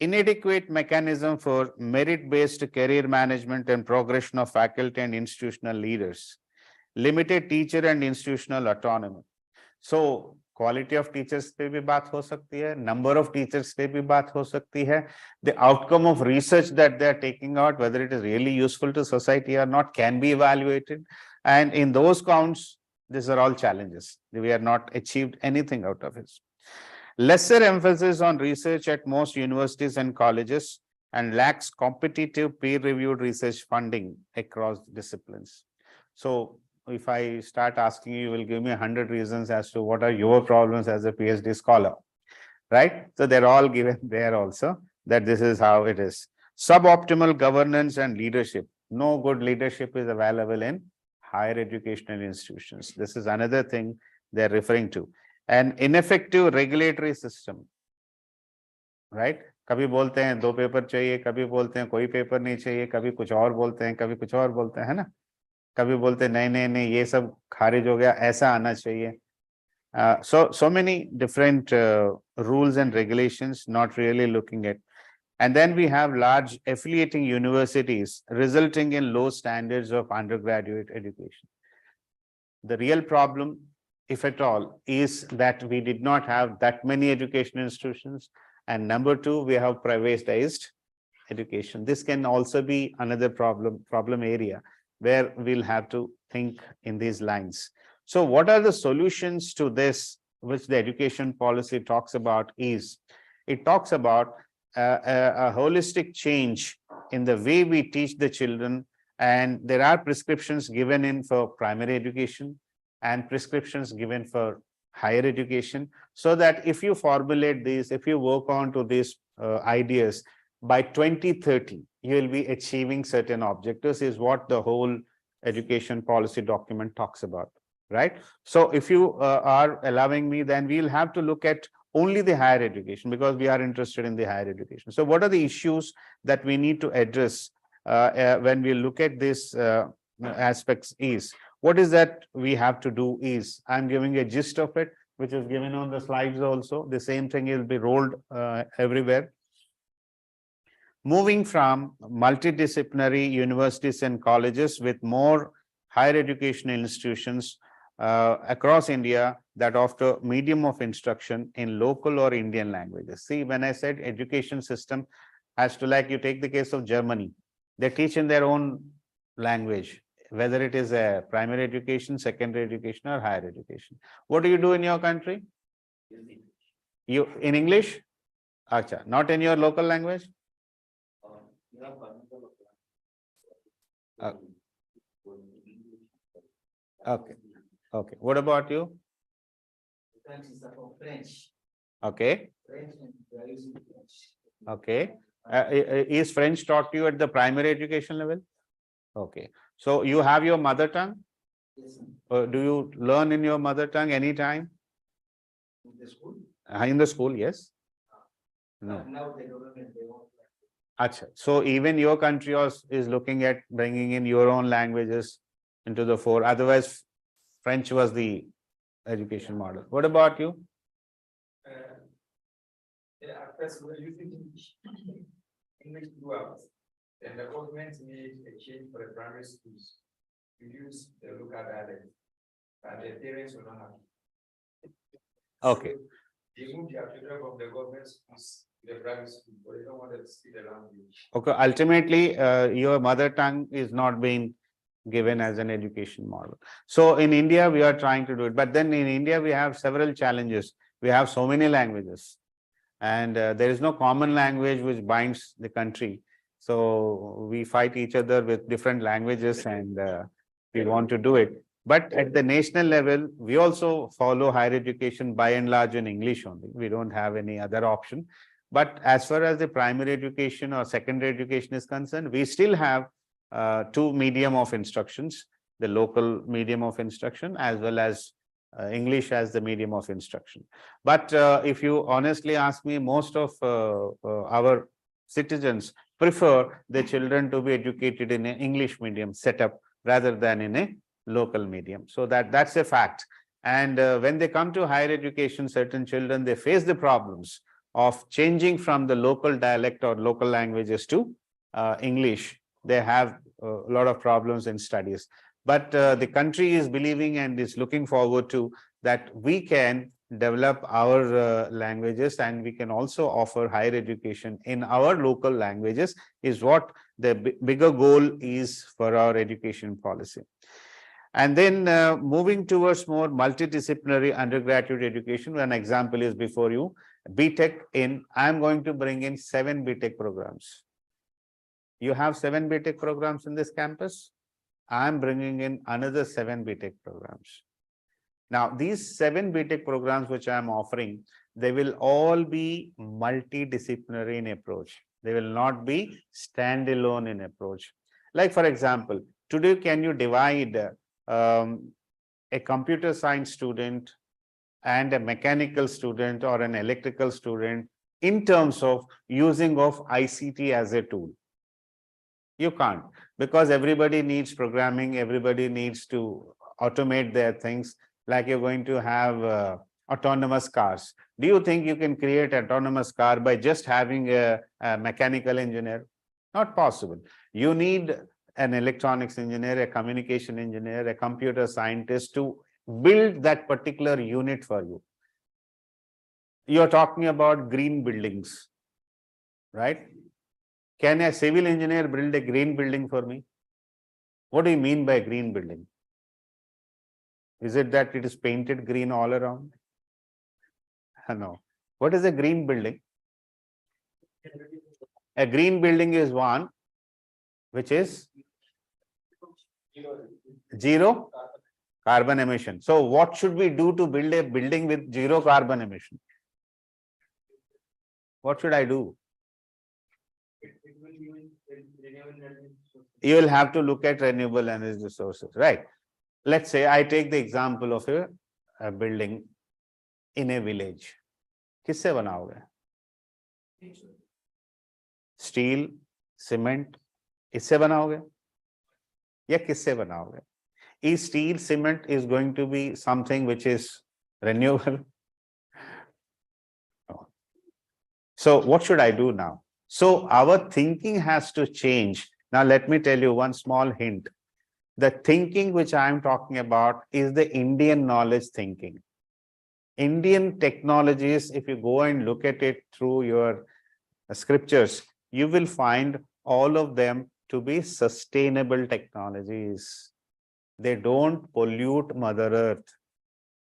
inadequate mechanism for merit-based career management and progression of faculty and institutional leaders. Limited teacher and institutional autonomy. So quality of teachers पे भी बात हो सकती है, number of teachers पे भी बात हो सकती है, the outcome of research that they are taking out, whether it is really useful to society or not, can be evaluated. And in those counts, these are all challenges. We are not achieved anything out of it. Lesser emphasis on research at most universities and colleges, and lacks competitive peer-reviewed research funding across disciplines. So if I start asking you, you will give me 100 reasons as to what are your problems as a PhD scholar, right? So they're all given there also, that this is how it is. Suboptimal governance and leadership. No good leadership is available in higher educational institutions. This is another thing they're referring to. An ineffective regulatory system, right? कभी बोलते हैं 2 paper चाहिए, कभी बोलते हैं कोई paper नहीं चाहिए, कभी कुछ और बोलते हैं, कभी कुछ और बोलते हैं, है ना? कभी बोलते हैं नहीं ये सब खारिज हो गया, ऐसा आना चाहिए. So many different rules and regulations not really looking at. And then we have large affiliating universities resulting in low standards of undergraduate education. The real problem, if at all, is that we did not have that many education institutions. And number 2, we have privatized education. This can also be another problem area where we'll have to think in these lines. So what are the solutions to this, which the education policy talks about? It talks about a holistic change in the way we teach the children, and there are prescriptions given in for primary education and prescriptions given for higher education, so that if you formulate these, if you work on to these ideas, by 2030, you will be achieving certain objectives, is what the whole education policy document talks about, right? So if you are allowing me, then we'll have to look at only the higher education because we are interested in the higher education. So what are the issues that we need to address when we look at this aspects is, what is that we have to do is, I'm giving a gist of it, which is given on the slides also. The same thing will be rolled everywhere. Moving from multidisciplinary universities and colleges with more higher educational institutions across India that offer medium of instruction in local or Indian languages. See, when I said education system has to, like you take the case of Germany, they teach in their own language, whether it is a primary education, secondary education, or higher education. What do you do in your country? You in English? Acha, not in your local language? Okay. Okay. What about you? French. Okay. French and they are using French. Okay. Is French taught to you at the primary education level? Okay. So you have your mother tongue? Yes, Do you learn in your mother tongue anytime? in the school. In the school, yes? No. But now the government, they want. Acha. So even your country is looking at bringing in your own languages into the fore. Otherwise, French was the education model. What about you? Yeah, first we're using English throughout. And the government made a change for the primary schools to use the local dialect, but the parents will not have. Okay. They moved their children from the government schools to the private school, but they don't want them to speak the language. Okay. Ultimately, your mother tongue is not being given as an education model. So in India, we are trying to do it. But then in India, we have several challenges. We have so many languages. And there is no common language which binds the country. So we fight each other with different languages and we want to do it. But at the national level, we also follow higher education by and large in English only. We don't have any other option. But as far as the primary education or secondary education is concerned, we still have two medium of instructions, the local medium of instruction as well as English as the medium of instruction. But if you honestly ask me, most of our citizens prefer their children to be educated in an English medium setup rather than in a local medium. So that's a fact. And when they come to higher education, certain children, they face the problems of changing from the local dialect or local languages to English. They have a lot of problems in studies. But the country is believing and is looking forward to that we can develop our languages and we can also offer higher education in our local languages is what the bigger goal is for our education policy. And then moving towards more multidisciplinary undergraduate education, one example is before you, BTech I'm going to bring in 7 BTech programs. You have 7 BTech programs in this campus. I'm bringing in another 7 BTech programs. Now, these 7 BTech programs which I'm offering, they will all be multidisciplinary in approach. They will not be standalone in approach. Like, for example, today, can you divide a computer science student and a mechanical student or an electrical student in terms of using of ICT as a tool? You can't, because everybody needs programming, everybody needs to automate their things, like you're going to have autonomous cars. Do you think you can create an autonomous car by just having a mechanical engineer? Not possible. You need an electronics engineer, a communication engineer, a computer scientist to build that particular unit for you. You're talking about green buildings, right? Can a civil engineer build a green building for me? What do you mean by green building? Is it that it is painted green all around? No. What is a green building? A green building is one which is zero carbon emission. So what should we do to build a building with zero carbon emission? What should I do? You will have to look at renewable energy resources, right? Let's say I take the example of a building in a village. किससे बनाओगे? Steel, cement, इससे बनाओगे? या किससे बनाओगे? Is steel, cement is going to be something which is renewable? No. So what should I do now? So our thinking has to change. Now let me tell you one small hint. The thinking which I am talking about is the Indian knowledge thinking. Indian technologies, if you go and look at it through your scriptures, you will find all of them to be sustainable technologies. They don't pollute Mother Earth.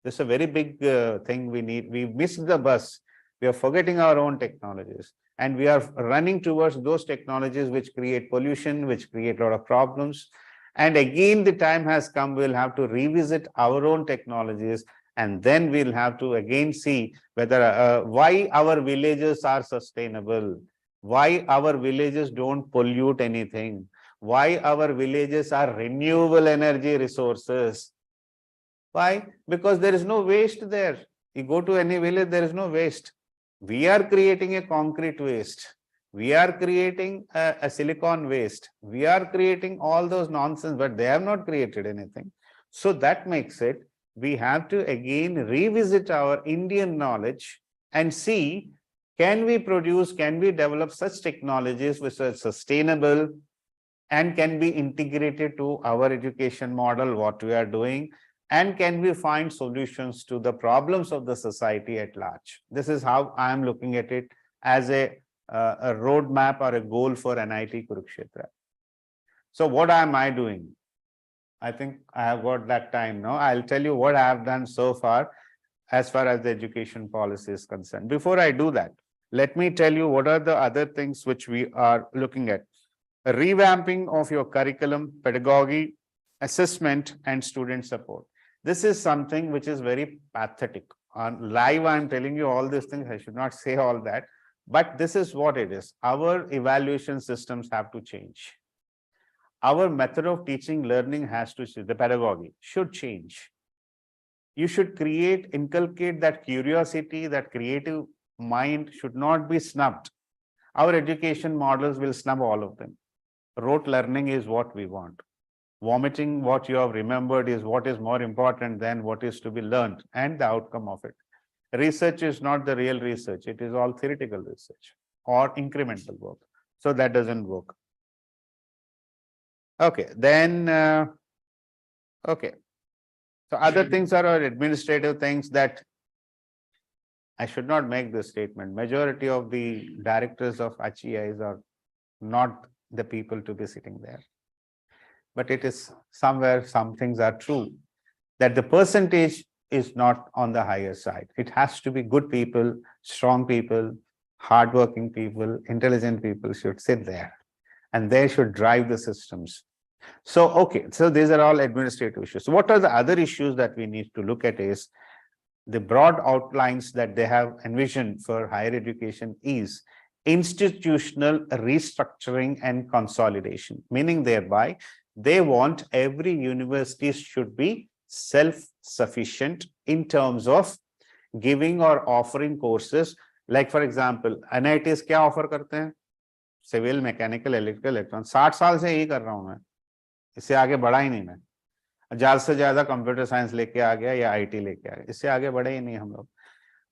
This is a very big thing we need. We missed the bus. We are forgetting our own technologies. And we are running towards those technologies which create pollution, which create a lot of problems. And again, the time has come, we'll have to revisit our own technologies. And then we'll have to again see whether why our villages are sustainable, why our villages don't pollute anything, why our villages are renewable energy resources. Why? Because there is no waste there. You go to any village, there is no waste. We are creating a concrete waste. We are creating a silicon waste. We are creating all those nonsense, but they have not created anything. So that makes it, we have to again revisit our Indian knowledge and see, can we produce, can we develop such technologies which are sustainable and can be integrated to our education model, what we are doing, and can we find solutions to the problems of the society at large? This is how I am looking at it as a roadmap or a goal for NIT Kurukshetra. So what am I doing? I think I have got that time now. I'll tell you what I have done so far as the education policy is concerned. Before I do that, let me tell you what are the other things which we are looking at. A revamping of your curriculum, pedagogy, assessment, and student support. This is something which is very pathetic. On live, I'm telling you all these things. I should not say all that, but this is what it is. Our evaluation systems have to change. Our method of teaching, learning has to change. The pedagogy should change. You should inculcate that curiosity, that creative mind should not be snubbed. Our education models will snub all of them. Rote learning is what we want. Vomiting what you have remembered is what is more important than what is to be learned and the outcome of it. Research is not the real research. It is all theoretical research or incremental work. So that doesn't work. Okay, then, okay. So other things are administrative things that I should not make this statement. Majority of the directors of HEIs are not the people to be sitting there. But it is somewhere, some things are true, that the percentage is not on the higher side. It has to be good people, strong people, hardworking people, intelligent people should sit there and they should drive the systems. So, okay, so these are all administrative issues. So what are the other issues that we need to look at is the broad outlines that they have envisioned for higher education is institutional restructuring and consolidation, meaning thereby they want every university should be self-sufficient in terms of giving or offering courses. Like for example, NITs क्या offer करते हैं? Civil, mechanical, electrical, electronics. 60 साल से यही कर रहा हूँ मैं. इससे आगे बढ़ा ही नहीं मैं. ज़्यादा से ज़्यादा कंप्यूटर साइंस लेके आ गया या IT लेके आ गया. इससे आगे बढ़े ही नहीं हम लोग.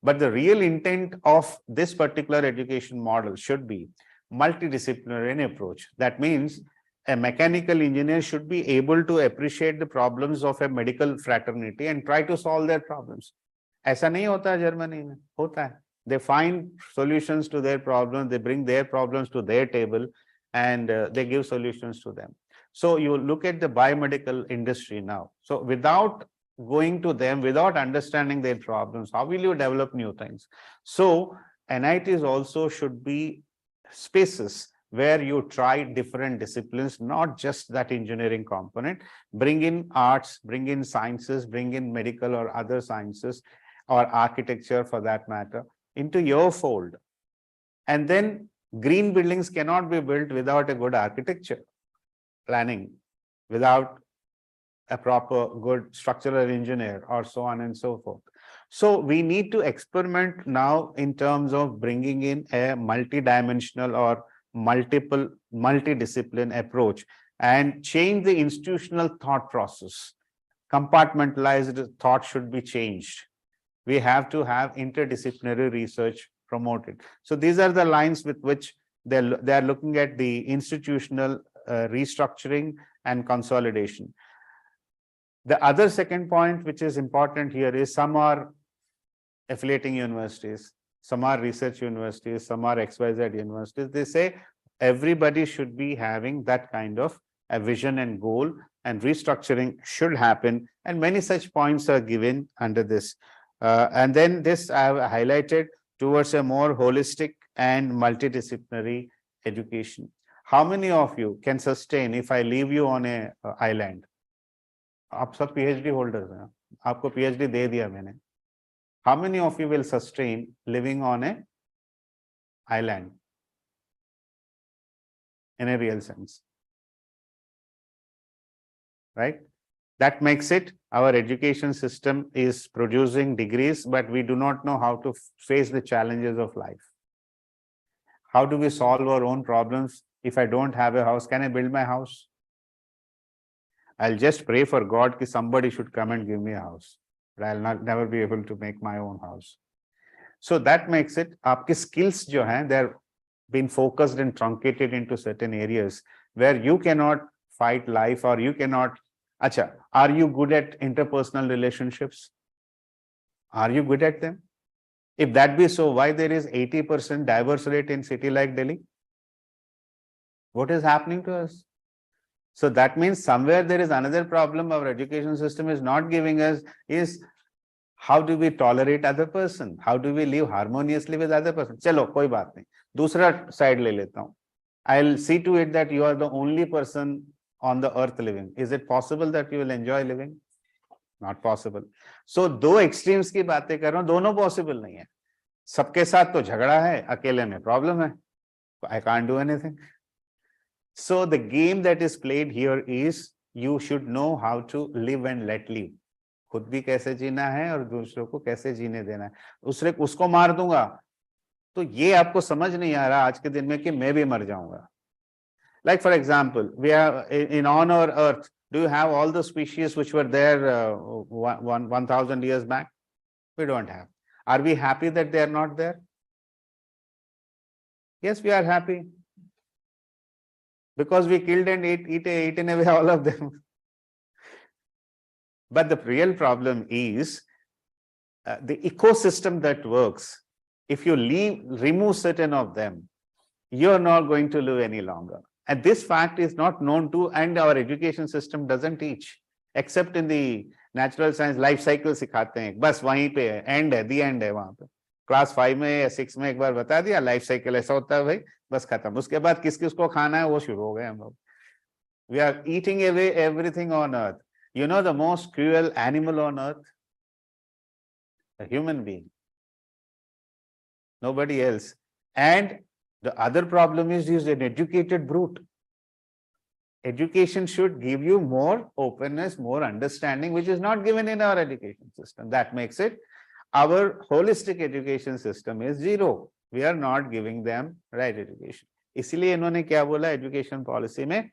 But the real intent of this particular education model should be multidisciplinary approach. That means a mechanical engineer should be able to appreciate the problems of a medical fraternity and try to solve their problems. ऐसा नहीं होता है Germany में, होता है. They find solutions to their problems, they bring their problems to their table and they give solutions to them. So you look at the biomedical industry now. So without going to them, without understanding their problems, how will you develop new things? So NITs also should be spaces where you try different disciplines, not just that engineering component. Bring in arts, bring in sciences, bring in medical or other sciences or architecture for that matter into your fold. And then green buildings cannot be built without a good architecture. planning without a proper good structural engineer or so on and so forth. So we need to experiment now in terms of bringing in a multidimensional or multidiscipline approach and change the institutional thought process. Compartmentalized thought should be changed. We have to have interdisciplinary research promoted. So these are the lines with which they are looking at the institutional restructuring and consolidation. The other second point which is important here is some are affiliating universities, some are research universities, some are XYZ universities. They say everybody should be having that kind of a vision and goal, and restructuring should happen. And many such points are given under this. And then this I have highlighted towards a more holistic and multidisciplinary education. How many of you can sustain if I leave you on a island? आप सब PhD holders हैं, आपको PhD दे दिया मैंने. How many of you will sustain living on a island in a real sense? Right? That makes it our education system is producing degrees, but we do not know how to face the challenges of life. How do we solve our own problems? If I don't have a house, can I build my house? I'll just pray for God that somebody should come and give me a house, but I'll never be able to make my own house. So that makes it, aapke skills jo hain, they're been focused and truncated into certain areas where you cannot fight life, or you cannot. Acha, are you good at interpersonal relationships? Are you good at them? If that be so, why there is 80% divorce rate in city like Delhi? What is happening to us? So that means somewhere there is another problem our education system is not giving us, is how do we tolerate other person? How do we live harmoniously with other person? Chalo, koi baat nahi. Dusra side le leta hu. I'll see to it that you are the only person on the earth living. Is it possible that you will enjoy living? Not possible. So दो extremes की बातें कर रहा हूं, दोनों possible नहीं है. सबके साथ तो झगड़ा है, अकेले में problem है. I can't do anything. So the game that is played here is you should know how to live and let live. खुद भी कैसे जीना है और दूसरों को कैसे जीने देना है. उसको मार दूंगा तो ये आपको समझ नहीं आ रहा आज के दिन में कि मैं भी मर जाऊंगा. Like for example, we are in on our earth. Do you have all the species which were there 1,000 years back? We don't have. Are we happy that they are not there? Yes, we are happy. Because we killed and eaten away all of them. But the real problem is the ecosystem that works. If you remove certain of them, you're not going to live any longer. And this fact is not known to, and our education system doesn't teach, except in the natural science life cycle सिखाते हैं. बस वहीं पे है, end है, the end है वहाँ पे. Class 5 में या 6 में एक बार बता दिया लाइफ साइकिल ऐसा होता है भाई, बस खत्म. उसके बाद किस किस को खाना है वो शुरू हो गए हम लोग. We are eating away everything on earth. You know the most cruel animal on earth? A human being. Nobody else. And the other problem is he's an educated brute. Education should give you more openness, more understanding, which is not given in our education system. That makes it, our holistic education system is zero. We are not giving them right education. इसलिए इन्होंने क्या बोला education policy में,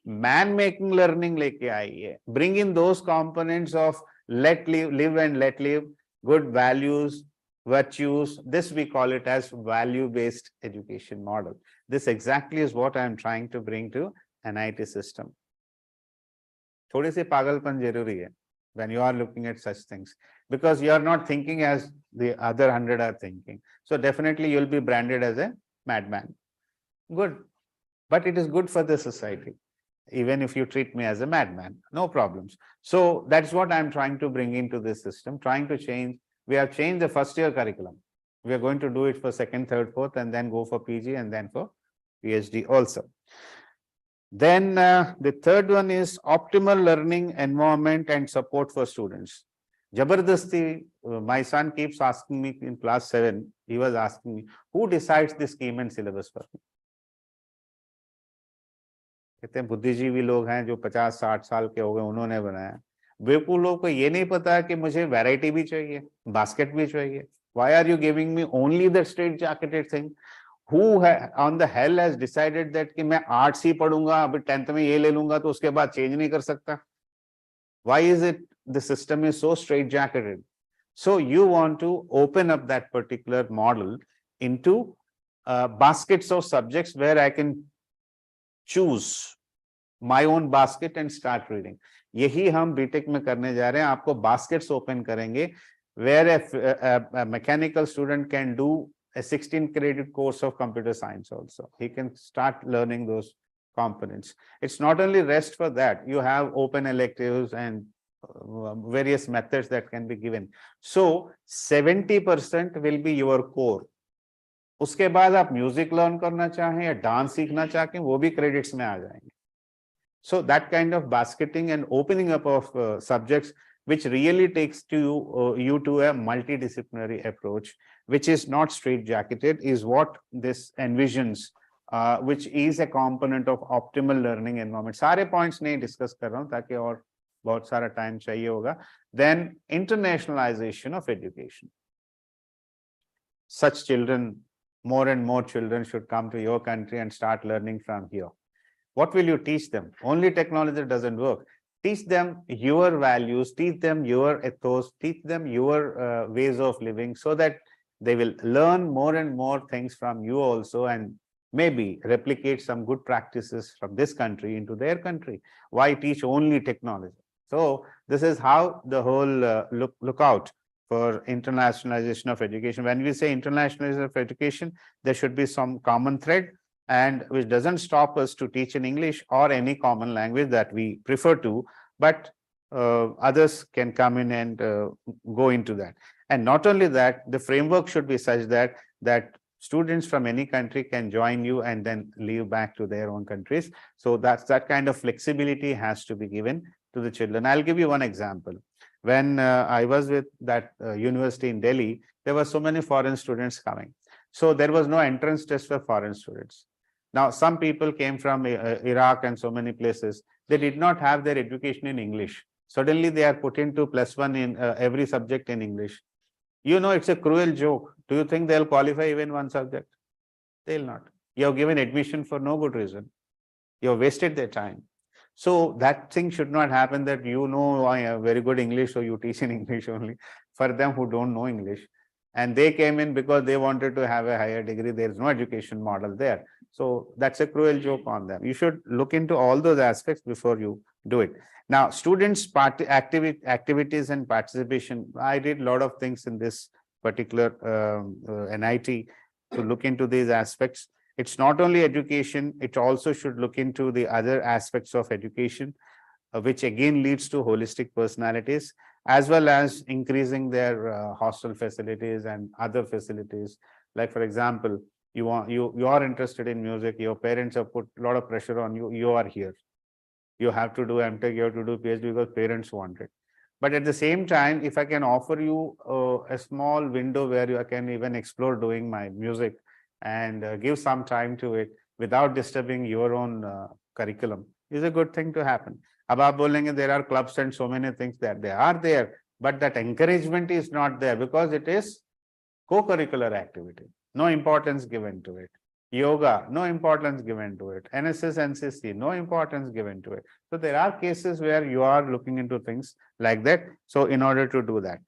man making learning लेके आई है. Bring in those components of live and let live, good values, virtues. This we call it as value-based education model. This exactly is what I am trying to bring to NIT system. थोड़ी सी पागलपन जरूरी है when you are looking at such things, because you are not thinking as the other 100 are thinking. So definitely you'll be branded as a madman. Good, but it is good for the society. Even if you treat me as a madman, no problems. So that's what I'm trying to bring into this system, trying to change. We have changed the first year curriculum. We are going to do it for second, third, fourth, and then go for PG and then for PhD also. Then the third one is optimal learning environment and support for students. Jabardasti, my son keeps asking me in class 7, he was asking me, who decides the scheme and syllabus for me? कितने बुद्धिजीवी लोग हैं जो 50-60 साल के हो गए, उन्होंने बनाया। बेवकूफ लोग को ये नहीं पता कि मुझे वैरायटी भी चाहिए, बास्केट भी चाहिए। Why are you giving me only the straight jacketed thing? Who on the hell has decided that कि मैं आर्ट्स ही पढ़ूंगा, अभी 10th में ये ले लूंगा तो उसके बाद चेंज नहीं कर सकता? Why is it the system is so straight jacketed? So you want to open up that particular model into baskets of subjects where I can choose my own basket and start reading. यही हम BTech में करने जा रहे हैं, आपको baskets open करेंगे where a mechanical student can do a 16 credit course of computer science also. He can start learning those components. It's not only rest for that, you have open electives and various methods that can be given. So 70% will be your core. उसके बाद आप music learn करना चाहें या dance सीखना चाहें, वो भी क्रेडिट्स में आ जाएंगे. So that kind of basketing and opening up of subjects which really takes you to a multidisciplinary approach, which is not straight-jacketed, is what this envisions, which is a component of optimal learning environment. सारे points नहीं discuss कर रहा हूँ ताकि और बहुत सारा time चाहिए होगा. Then internationalization of education. Such children, more and more children should come to your country and start learning from here. What will you teach them? Only technology doesn't work. Teach them your values, teach them your ethos, teach them your ways of living, so that they will learn more and more things from you also, and maybe replicate some good practices from this country into their country. Why teach only technology? So this is how the whole look out for internationalization of education. When we say internationalization of education, there should be some common thread, and which doesn't stop us to teach in English or any common language that we prefer to, but others can come in and go into that. And not only that, the framework should be such that students from any country can join you and then leave back to their own countries. So that kind of flexibility has to be given to the children. I'll give you one example. When I was with that university in Delhi, there were so many foreign students coming. So there was no entrance test for foreign students. Now, some people came from Iraq and so many places. They did not have their education in English. Suddenly, they are put into +1 in every subject in English. You know, it's a cruel joke. Do you think they'll qualify even one subject? They'll not. You have given admission for no good reason. You have wasted their time. So that thing should not happen, that you know I have very good English, so you teach in English only. For them who don't know English, and they came in because they wanted to have a higher degree, there is no education model there. So that's a cruel joke on them. You should look into all those aspects before you do it. Now, students' activities and participation. I did a lot of things in this particular NIT to look into these aspects. It's not only education, it also should look into the other aspects of education, which again leads to holistic personalities, as well as increasing their hostel facilities and other facilities. Like, for example, you are interested in music, your parents have put a lot of pressure on you, you are here. You have to do MTech, you have to do PhD because parents want it. But at the same time, if I can offer you a small window where you can even explore doing my music and give some time to it without disturbing your own curriculum, is a good thing to happen. Ab aap bolenge there are clubs and so many things that they are there, but that encouragement is not there because it is co-curricular activity. No importance given to it. Yoga, no importance given to it. NSS, NCC, no importance given to it. So there are cases where you are looking into things like that. So in order to do that,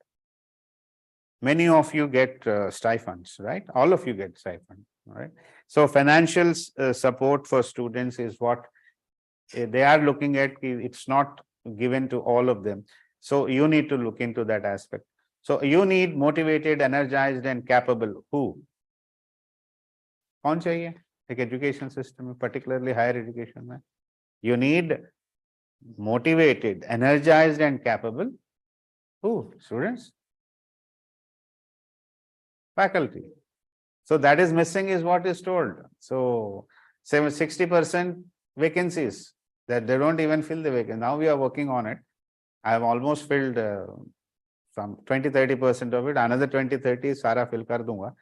many of you get stipends, right? All of you get stipends, right? So financial support for students is what they are looking at. It's not given to all of them. So you need to look into that aspect. So you need motivated, energized, and capable. Who? कौन चाहिए एक education system में, particularly higher education में? You need motivated, energized, and capable. Who? Students? Faculty. So that is missing is what is told. So 60% vacancies that they don't even fill the vacancy. Now we are working on it. I have almost filled some 20-30% of it. Another 20-30 सारा fill कर दूंगा.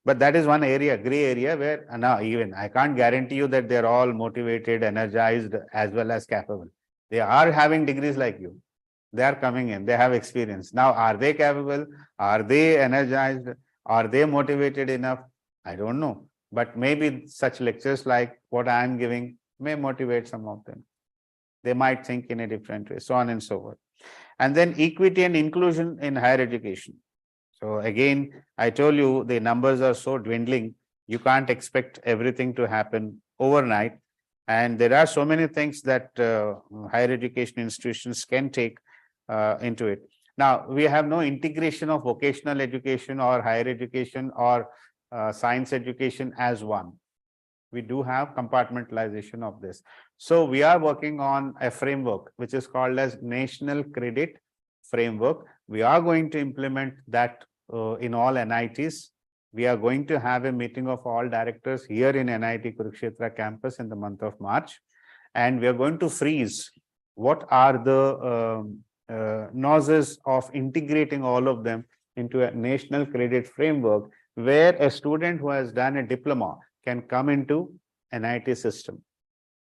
But that is one area, gray area, where now even I can't guarantee you that they're all motivated, energized, as well as capable. They are having degrees like you. They are coming in, they have experience. Now, are they capable? Are they energized? Are they motivated enough? I don't know. But maybe such lectures like what I am giving may motivate some of them. They might think in a different way, so on and so forth. And then equity and inclusion in higher education. So again, I told you the numbers are so dwindling, you can't expect everything to happen overnight. And there are so many things that higher education institutions can take into it. Now, we have no integration of vocational education or higher education or science education as one. We do have compartmentalization of this. So we are working on a framework which is called as National Credit Framework. We are going to implement that in all NITs. We are going to have a meeting of all directors here in NIT Kurukshetra campus in the month of March. And we are going to freeze what are the noises of integrating all of them into a national credit framework, where a student who has done a diploma can come into NIT system,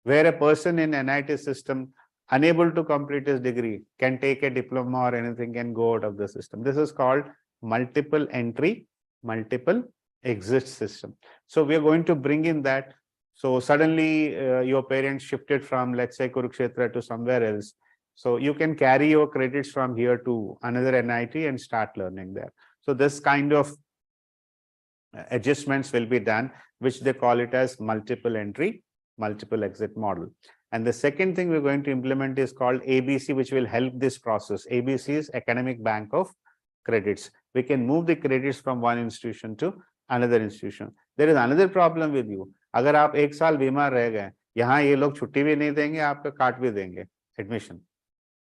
where a person in NIT system unable to complete his degree can take a diploma or anything and go out of the system. This is called multiple entry, multiple exit system. So we are going to bring in that. So suddenly your parents shifted from, let's say, Kurukshetra to somewhere else. So you can carry your credits from here to another NIT and start learning there. So this kind of adjustments will be done, which they call it as multiple entry, multiple exit model. And the second thing we're going to implement is called ABC, which will help this process. ABC is Academic Bank of Credits. We can move the credits from one institution to another institution. There is another problem with you. अगर आप एक साल बीमार रह गए, यहाँ ये लोग छुट्टी भी नहीं देंगे, आपका काट भी देंगे admission.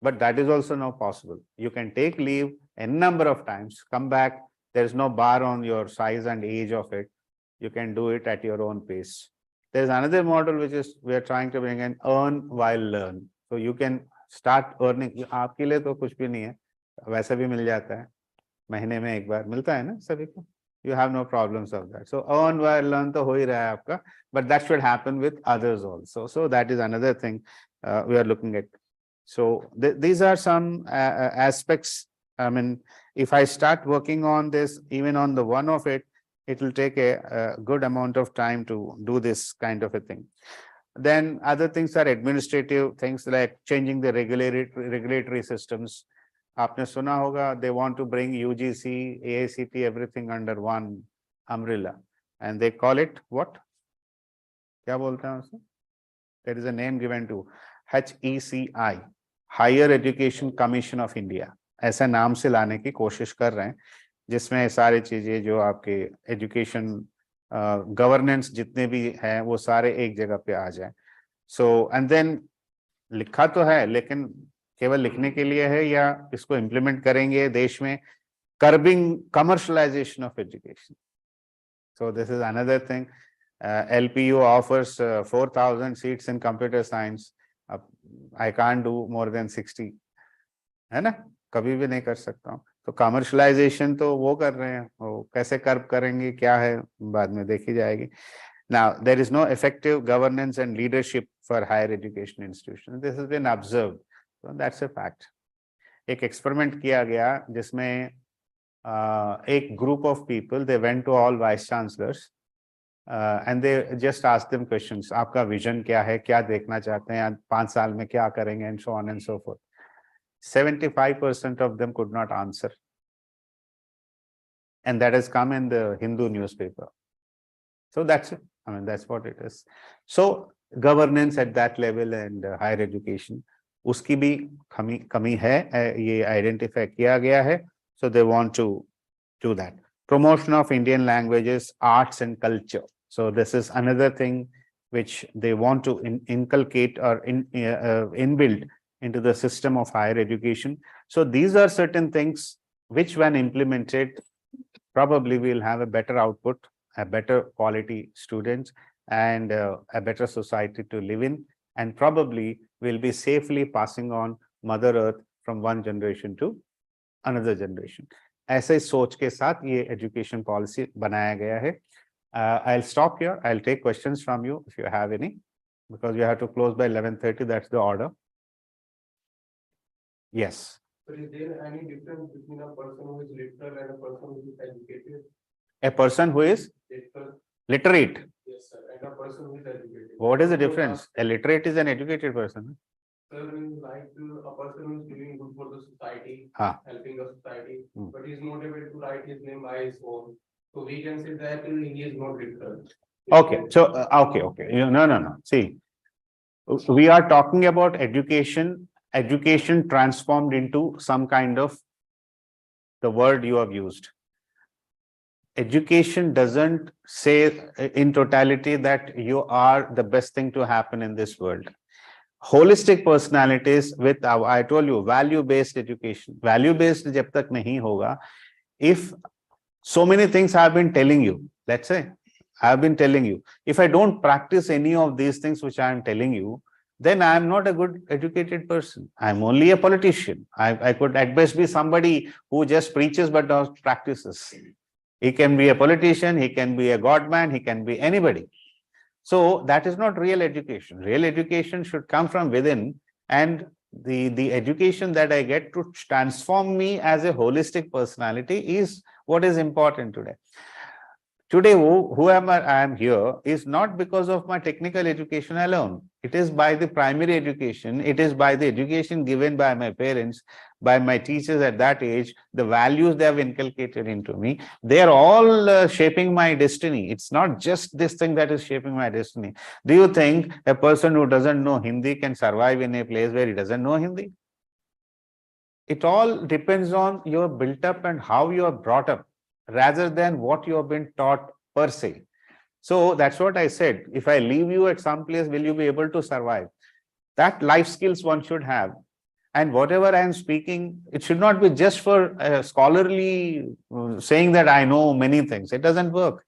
But that is also not possible. You can take leave a number of times, come back. There is no bar on your size and age of it. You can do it at your own pace. There is another model which is we are trying to bring in earn while learn. So you can start earning. आपके लिए तो कुछ भी नहीं है, वैसे भी मिल जाता है, महीने में एक बार मिलता है ना सभी को. You have no problems of that. So earn while learn तो हो ही रहा है आपका, but that should happen with others also. So that is another thing we are looking at. So these are some aspects. I mean, if I start working on this, even on the one of it, it will take a good amount of time to do this kind of a thing. Then other things are administrative things like changing the regulatory systems. आपने सुना होगा, they want to bring UGC, AICT, everything under one umbrella, and they call it what? क्या बोलते हैं उसे? There is a name given to HECI, Higher Education Commission of India. ऐसा नाम से लाने की कोशिश कर रहे हैं, जिसमें सारी चीजें जो आपके एजुकेशन गवर्नेंस जितने भी हैं वो सारे एक जगह पे आ जाए. सो एंड देन लिखा तो है, लेकिन केवल लिखने के लिए है या इसको इम्प्लीमेंट करेंगे देश में? Curbing commercialisation of education. So this is another thing. LPU offers 4,000 seats in computer science. I can't do more than 60, है ना? कभी भी नहीं कर सकता हूँ. तो कमर्शलाइजेशन तो वो कर रहे हैं, वो कैसे कर्ब करेंगे क्या है बाद में देखी जाएगी. Now there is no effective governance and leadership for higher education institutions. This has been observed. So that's a fact. एक एक्सपेरिमेंट किया गया जिसमें एक group of people, they went to all vice chancellors and they just asked them questions. आपका vision क्या है, क्या देखना चाहते हैं, 5 साल में क्या करेंगे, and so on and so forth. 75% of them could not answer, and that has come in the Hindu newspaper. So that's it. I mean, that's what it is. So governance at that level and higher education, उसकी भी कमी है, ये identify किया गया है. So they want to do that. Promotion of Indian languages, arts and culture. So this is another thing which they want to inculcate or inbuild into the system of higher education. So these are certain things which, when implemented, probably will have a better output, a better quality students, and a better society to live in, and probably will be safely passing on Mother Earth from one generation to another generation. ऐसे सोच के साथ ये education policy बनाया गया है. I'll stop here. I'll take questions from you if you have any, because we have to close by 11:30. That's the order. Yes. But is there any difference between a person who is literal and a person who is educated? A person who is Literal, literate. yes, sir, and a person who is educated. What is the difference? A literate is an educated person. Sir, like a person who is doing good for the society, Ah. helping the society, Hmm. but he is not able to write his name by his own. So we can say that he is not literal. Okay. So, okay. No. See, we are talking about education transformed into some kind of the word you have used. Education doesn't say in totality that you are the best thing to happen in this world. Holistic personalities with, I told you, value-based education. Value-based jab tak nahi hoga, if so many things I have been telling you, let's say, I have been telling you, if I don't practice any of these things which I am telling you, then I am not a good educated person. I am only a politician. I could at best be somebody who just preaches but not practices. He can be a politician, he can be a godman, he can be anybody. So that is not real education. Real education should come from within, and the education that I get to transform me as a holistic personality is what is important today. Today, whoever I am here is not because of my technical education alone. It is by the primary education. It is by the education given by my parents, by my teachers at that age, the values they have inculcated into me. They are all shaping my destiny. It's not just this thing that is shaping my destiny. Do you think a person who doesn't know Hindi can survive in a place where he doesn't know Hindi? It all depends on your built up and how you are brought up, rather than what you have been taught per se. So that's what I said. If I leave you at some place, will you be able to survive? That life skills one should have. And whatever I am speaking, it should not be just for scholarly saying that I know many things. It doesn't work.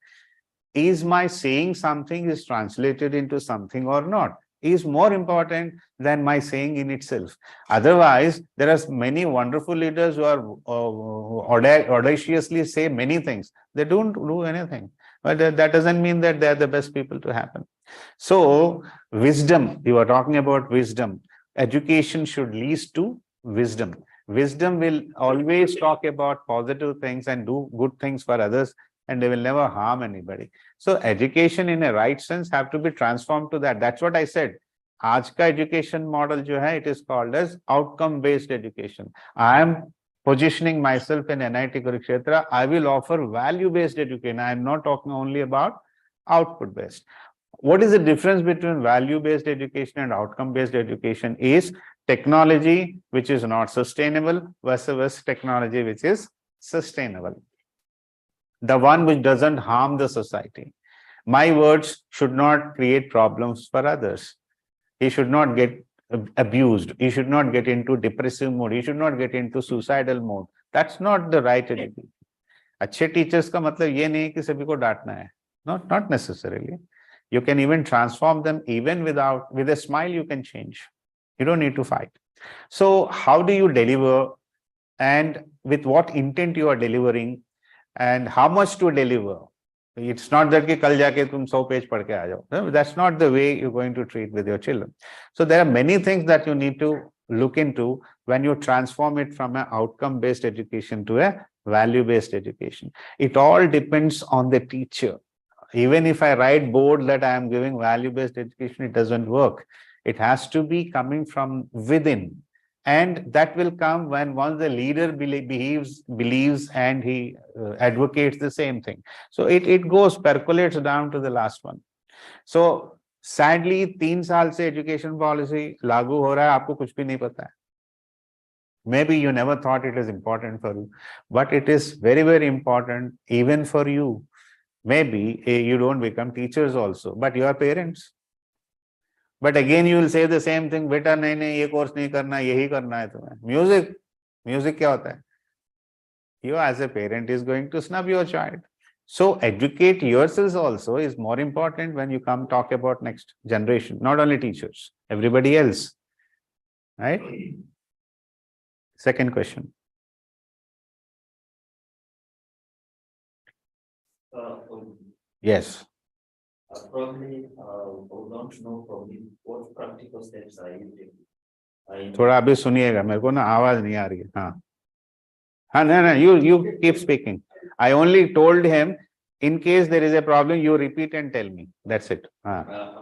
Is my saying something is translated into something or not? Is more important than my saying in itself. Otherwise, there are many wonderful leaders who are audaciously say many things. They don't do anything. But that doesn't mean that they are the best people to happen. So, wisdom, you are talking about wisdom. Education should lead to wisdom. Wisdom will always talk about positive things and do good things for others, and they will never harm anybody. So education in a right sense have to be transformed to that. That's what I said. Aaj ka education model jo hai, it is called as outcome-based education. I am positioning myself in NITKKR. I will offer value-based education. I am not talking only about output-based. What is the difference between value-based education and outcome-based education is technology which is not sustainable versus technology which is sustainable. The one which doesn't harm the society. My words should not create problems for others. He should not get abused. He should not get into depressive mode. He should not get into suicidal mode. That's not the right education. अच्छे teachers का मतलब ये नहीं कि सभी को डांटना है. Not necessarily. You can even transform them even with a smile you can change. You don't need to fight. So how do you deliver, and with what intent you are delivering, and how much to deliver? It's not that कि कल जाके तुम 100 page पढ़ के आ जाओ. No, that's not the way you're going to treat with your children. So there are many things that you need to look into when you transform it from an outcome-based education to a value-based education. It all depends on the teacher. Even if I write board that I am giving value-based education, it doesn't work. It has to be coming from within. And that will come when once the leader believes and he advocates the same thing. So it percolates down to the last one. So sadly, 3 साल से education policy लागू हो रहा है, आपको कुछ भी नहीं पता है. Maybe you never thought it is important for you, but it is very, very important even for you. Maybe you don't become teachers also, but you are parents. But again, you will say the same thing, beta नहीं ये course नहीं करना, यही करना है तुम्हें. Music क्या होता है? You as a parent is going to snub your child. So educate yourselves also is more important when you come talk about next generation, not only teachers, everybody else. Right? Second question. Yes. Probably, would want to know from you what practical steps are you taking? थोड़ा अभी सुनिएगा, मेरे को ना आवाज नहीं आ रही है. हाँ. हाँ, no, you keep speaking. I only told him, in case there is a problem, you repeat and tell me. That's it. हाँ.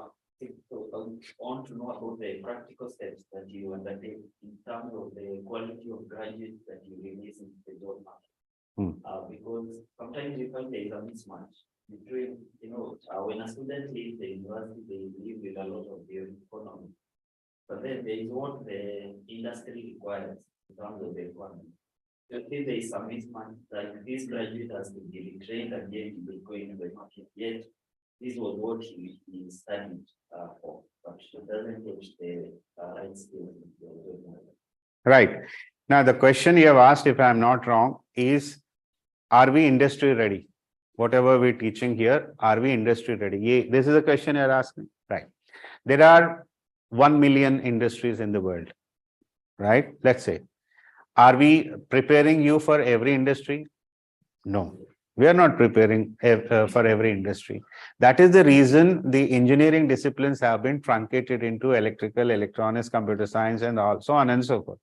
Want to know about the practical steps that you undertake in terms of the quality of graduates that you release into the job market. Because sometimes you find there is a mismatch between, when a student leaves the university, they leave with a lot of their economy. But then there is what the industry requires in terms of the economy. So if there is some mismatch, like this graduate has to be retrained again to go into the market, yet this was what he studied for, but it doesn't teach the right skills. Right. Now, the question you have asked, if I am not wrong, is, are we industry ready? Whatever we're teaching here, are we industry ready? This is a question you're asking, right? There are 1 million industries in the world, right? Let's say, are we preparing you for every industry? No. We are not preparing for every industry. That is the reason the engineering disciplines have been truncated into electrical, electronics, computer science, and so on and so forth.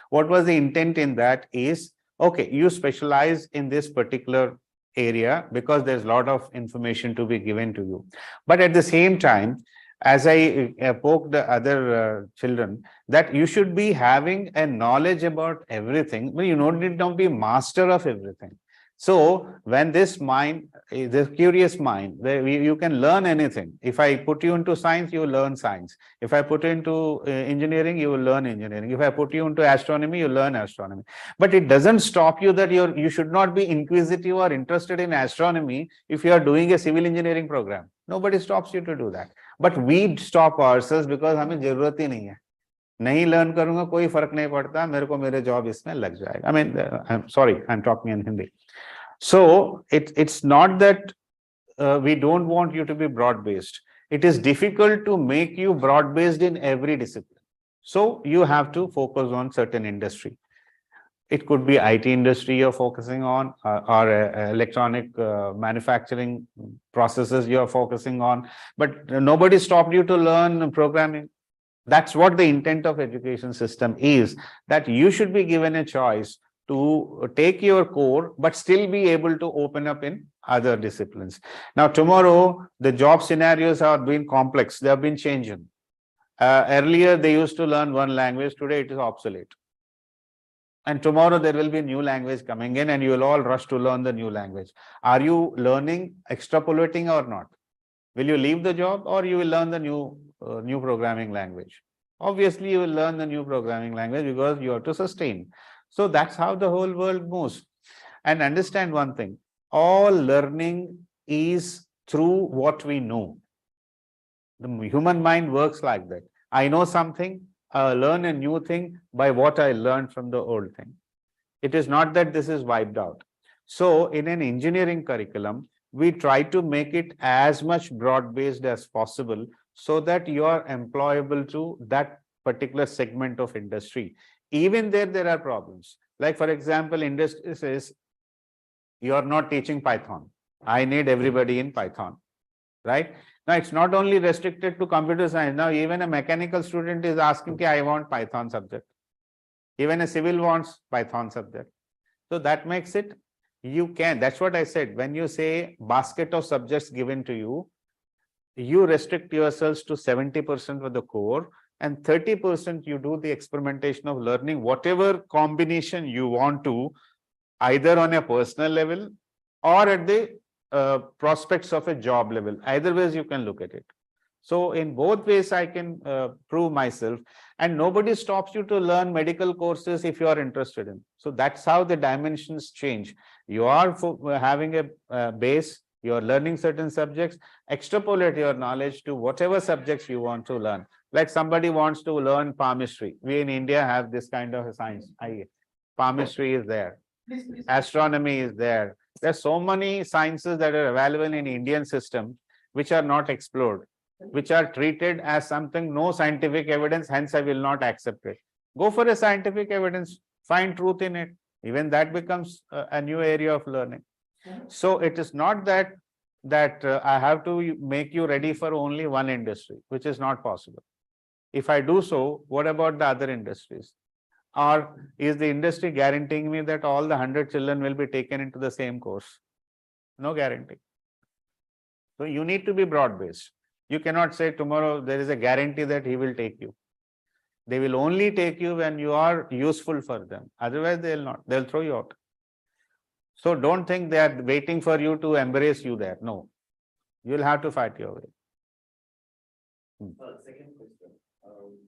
What was the intent in that is, okay, you specialize in this particular area because there's a lot of information to be given to you. But at the same time, as I poked the other children, that you should be having a knowledge about everything, but you need not be master of everything. So when this mind, this curious mind, you can learn anything. If I put you into science, you will learn science. If I put you into engineering, you will learn engineering. If I put you into astronomy, you learn astronomy. But it doesn't stop you that you should not be inquisitive or interested in astronomy if you are doing a civil engineering program. Nobody stops you to do that. But we stop ourselves because हमें जरूरत ही नहीं है. नहीं learn करूँगा कोई फर्क नहीं पड़ता, मेरे को मेरे job इसमें लग जाएगा. I mean, I'm sorry, I'm talking in Hindi. So it's not that we don't want you to be broad-based. It is difficult to make you broad-based in every discipline. So you have to focus on certain industry. It could be IT industry you're focusing on, or electronic manufacturing processes you're focusing on, but nobody stopped you to learn programming. That's what the intent of education system is, that you should be given a choice to take your core, but still be able to open up in other disciplines. Now, tomorrow, the job scenarios have been complex. They have been changing. Earlier, they used to learn one language. Today, it is obsolete. And tomorrow, there will be new language coming in and you will all rush to learn the new language. Are you learning, extrapolating or not? Will you leave the job or you will learn the new programming language? Obviously, you will learn the new programming language because you have to sustain. So that's how the whole world moves. And understand one thing, all learning is through what we know. The human mind works like that. I know something, I'll learn a new thing by what I learned from the old thing. It is not that this is wiped out. So in an engineering curriculum, we try to make it as much broad-based as possible so that you are employable to that particular segment of industry. Even there are problems. Like, for example, industry says, you are not teaching Python. I need everybody in Python, right? Now, it's not only restricted to computer science. Now, even a mechanical student is asking, I want Python subject. Even a civil wants Python subject. So that makes it, you can, that's what I said. When you say basket of subjects given to you, you restrict yourselves to 70% of the core, and 30% you do the experimentation of learning whatever combination you want to, either on a personal level or at the prospects of a job level. Either ways you can look at it. So in both ways I can prove myself, and nobody stops you to learn medical courses if you are interested in. So that's how the dimensions change. You are having a base, you are learning certain subjects, extrapolate your knowledge to whatever subjects you want to learn. Like somebody wants to learn palmistry. We in India have this kind of a science. Palmistry is there. Astronomy is there. There's so many sciences that are available in Indian system which are not explored, which are treated as something, no scientific evidence, hence I will not accept it. Go for a scientific evidence, find truth in it. Even that becomes a new area of learning. So it is not that I have to make you ready for only one industry, which is not possible. If I do so, what about the other industries? Or is the industry guaranteeing me that all the 100 children will be taken into the same course? No guarantee. So you need to be broad-based. You cannot say tomorrow there is a guarantee that he will take you. They will only take you when you are useful for them. Otherwise, they will not. They will throw you out. So don't think they are waiting for you to embrace you there. No. You will have to fight your way. Second question,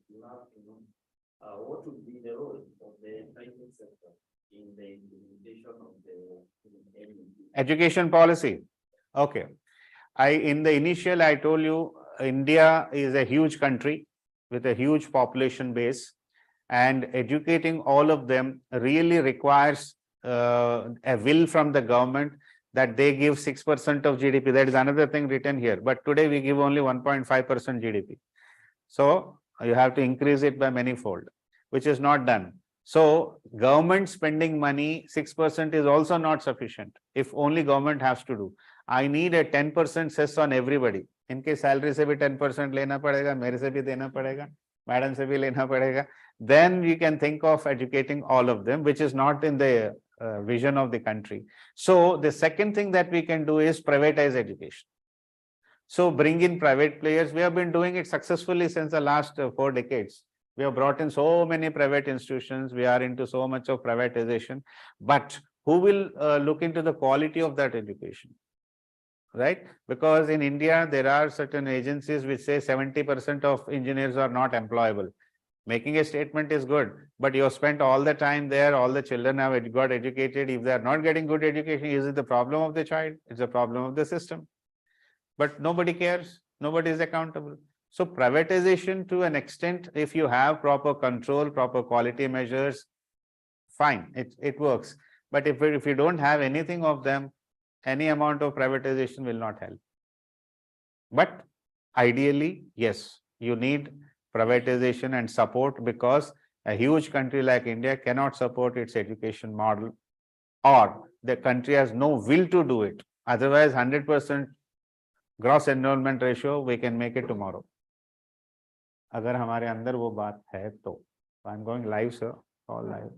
you have to know, what would be the role of the private sector in the implementation of the Education policy. Okay. In the initial, I told you, India is a huge country with a huge population base, and educating all of them really requires a will from the government that they give 6% of GDP. That is another thing written here. But today we give only 1.5% GDP. So you have to increase it by manifold, which is not done. So government spending money, 6% is also not sufficient if only government has to do. I need a 10% cess on everybody. इनके salary से भी 10% लेना पड़ेगा, मेरे से भी देना पड़ेगा, madam से भी लेना पड़ेगा. Then you can think of educating all of them, which is not in the vision of the country. So the second thing that we can do is privatize education. So bring in private players. We have been doing it successfully since the last 4 decades. We have brought in so many private institutions. We are into so much of privatization. But who will look into the quality of that education? Right? Because in India, there are certain agencies which say 70% of engineers are not employable. Making a statement is good, but you have spent all the time there, all the children have got educated. If they are not getting good education, is it the problem of the child? It's a problem of the system. But nobody cares. Nobody is accountable. So privatization to an extent, if you have proper control, proper quality measures, fine, it works. But if you don't have anything of them, any amount of privatization will not help. But ideally, yes, you need privatization and support, because a huge country like India cannot support its education model, or the country has no will to do it. Otherwise, 100% gross enrollment ratio, we can make it tomorrow. अगर हमारे अंदर वो बात है तो I'm going live, sir, all live.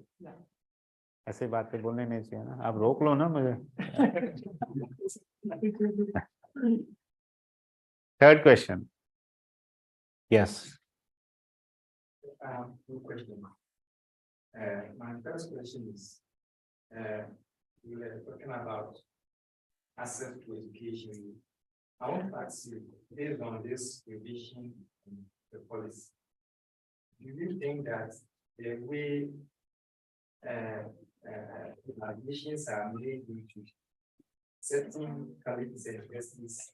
ऐसे बात पे बोलने नहीं चाहिए ना, आप रोक लो ना मुझे. Third question. Yes. Two questions. My first question is, you were talking about access to education. I want to ask you, based on this revision in the policy, do you think that the way admissions are made into certain colleges and universities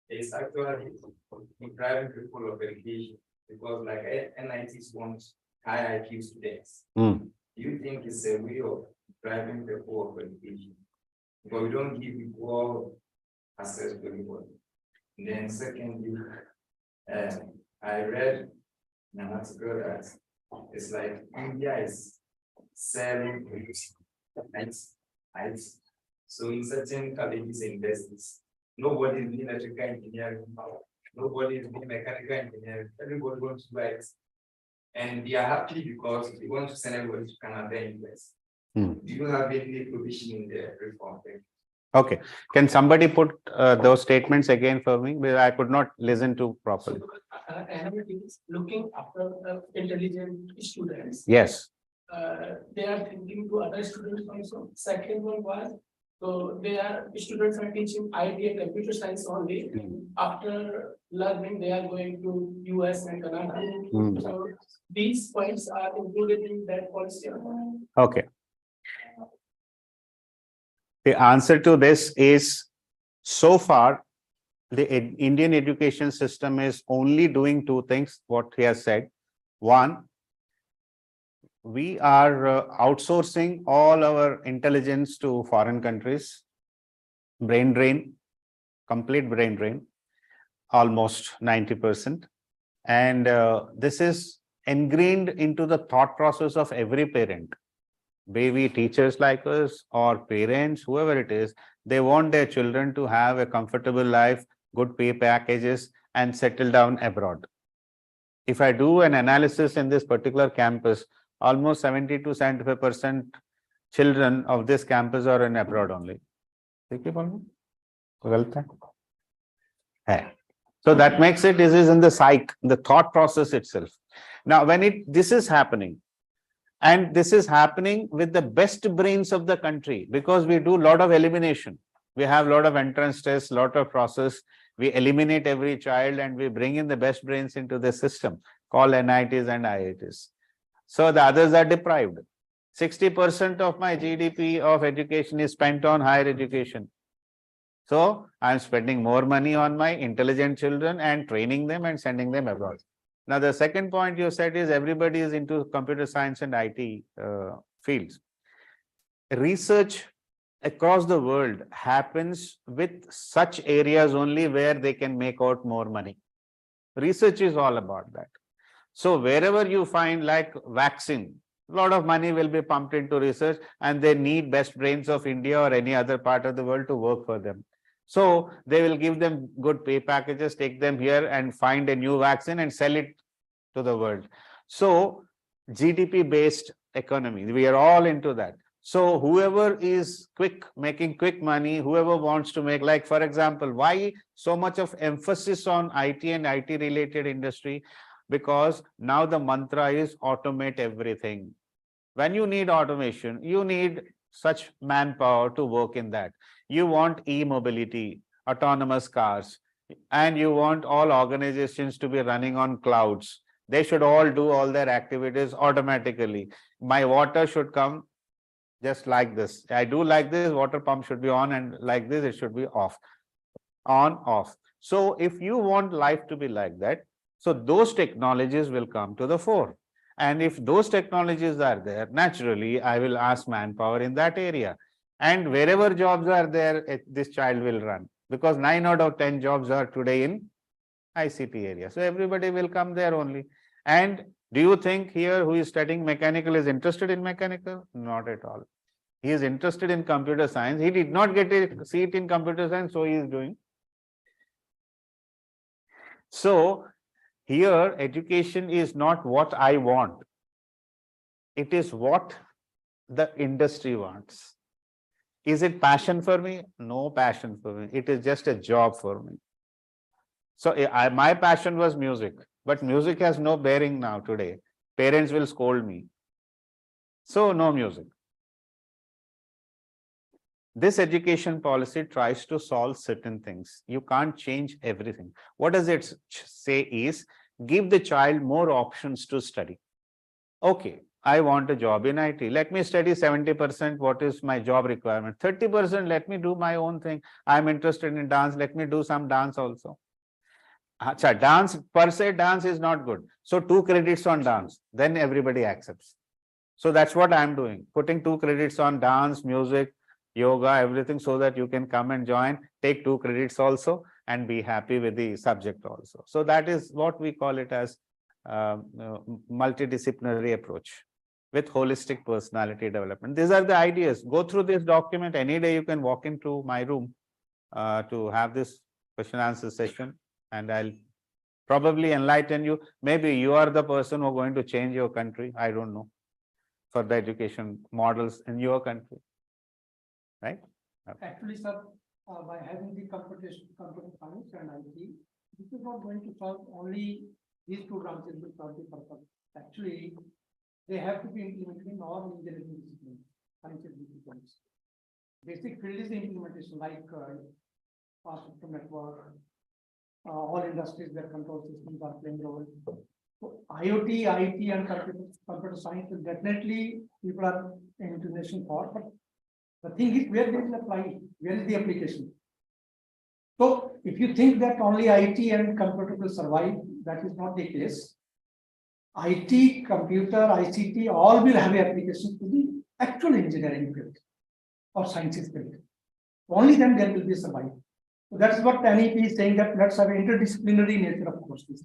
is actually depriving people of education? Because like NITs want high IQ students. Do you think it's a way of driving people of education? Because we don't give equal access to everybody. And then secondly, I read in an article that it's like India is selling heights. So in certain colleges and universities, nobody is doing electrical engineering, nobody is doing mechanical engineering, everybody wants to write. And they are happy because they want to send everybody to Canada and US. Do you have any provision in the reform? Okay. Can somebody put those statements again for me? Because I could not listen to properly. Analytics looking after intelligent students. Yes. They are thinking to other students also. Second one was, so students are teaching IT and computer science only. After learning, they are going to US and Canada. So these points are included in that policy. Okay. The answer to this is, so far, the Indian education system is only doing two things, what he has said. One, we are outsourcing all our intelligence to foreign countries. Brain drain, complete brain drain, almost 90%. And this is ingrained into the thought process of every parent. Maybe teachers like us or parents, whoever it is, they want their children to have a comfortable life, good pay packages, and settle down abroad. If I do an analysis in this particular campus, almost 70 to 75% children of this campus are in abroad only. So that makes it, this is in the psyche, the thought process itself. Now, when this is happening, and this is happening with the best brains of the country, because we do a lot of elimination. We have a lot of entrance tests, a lot of process. We eliminate every child and we bring in the best brains into the system, called NITs and IITs. So the others are deprived. 60% of my GDP of education is spent on higher education. So I'm spending more money on my intelligent children and training them and sending them abroad. Now, the second point you said is everybody is into computer science and IT fields. Research across the world happens with such areas only where they can make out more money. Research is all about that. So wherever you find like vaccine, a lot of money will be pumped into research and they need best brains of India or any other part of the world to work for them. So they will give them good pay packages, take them here and find a new vaccine and sell it to the world. So GDP based economy, we are all into that. So whoever is making quick money, whoever wants to make, like for example, why so much of emphasis on IT and IT related industry? Because now the mantra is automate everything. When you need automation, you need such manpower to work in that. You want e-mobility, autonomous cars, and you want all organizations to be running on clouds. They should all do all their activities automatically. My water should come just like this. I do like this, water pump should be on, and like this, it should be off, on, off. So if you want life to be like that, so those technologies will come to the fore. And if those technologies are there, naturally, I will ask manpower in that area. And wherever jobs are there, this child will run. Because 9 out of 10 jobs are today in ICT area. So everybody will come there only. And do you think here who is studying mechanical is interested in mechanical? Not at all. He is interested in computer science. He did not get a seat in computer science, so he is doing. So here, education is not what I want. It is what the industry wants. Is it passion for me? No passion for me. It is just a job for me. So my passion was music, but music has no bearing now today. Parents will scold me. So no music. This education policy tries to solve certain things. You can't change everything. What does it say is, give the child more options to study. Okay, I want a job in IT. Let me study 70%. What is my job requirement? 30%, let me do my own thing. I'm interested in dance. Let me do some dance also. Achha, dance per se, dance is not good. So 2 credits on dance, then everybody accepts. So that's what I'm doing. Putting 2 credits on dance, music, yoga, everything, so that you can come and join, take 2 credits also and be happy with the subject also. So that is what we call it as multidisciplinary approach with holistic personality development. These are the ideas. Go through this document. Any day you can walk into my room to have this question answer session, and I'll probably enlighten you. Maybe you are the person who are going to change your country. I don't know, for the education models in your country. Right? Okay. Actually, sir, by having the computer science and IT, this is not going to solve only these 2 branches will solve the purpose. Actually, they have to be implemented in all engineering disciplines, scientific disciplines. Basic field is the implementation, like fast system network, all industries, their control systems are playing role. So IoT, IT, and computer science will definitely people are inclination for, but the thing is where they will apply, where is the application? So if you think that only IT and computer will survive, that is not the case. IT, computer, ICT, all will have application to the actual engineering field or sciences field. Only then there will be survive. So that's what NEP is saying, that let's have interdisciplinary nature of courses.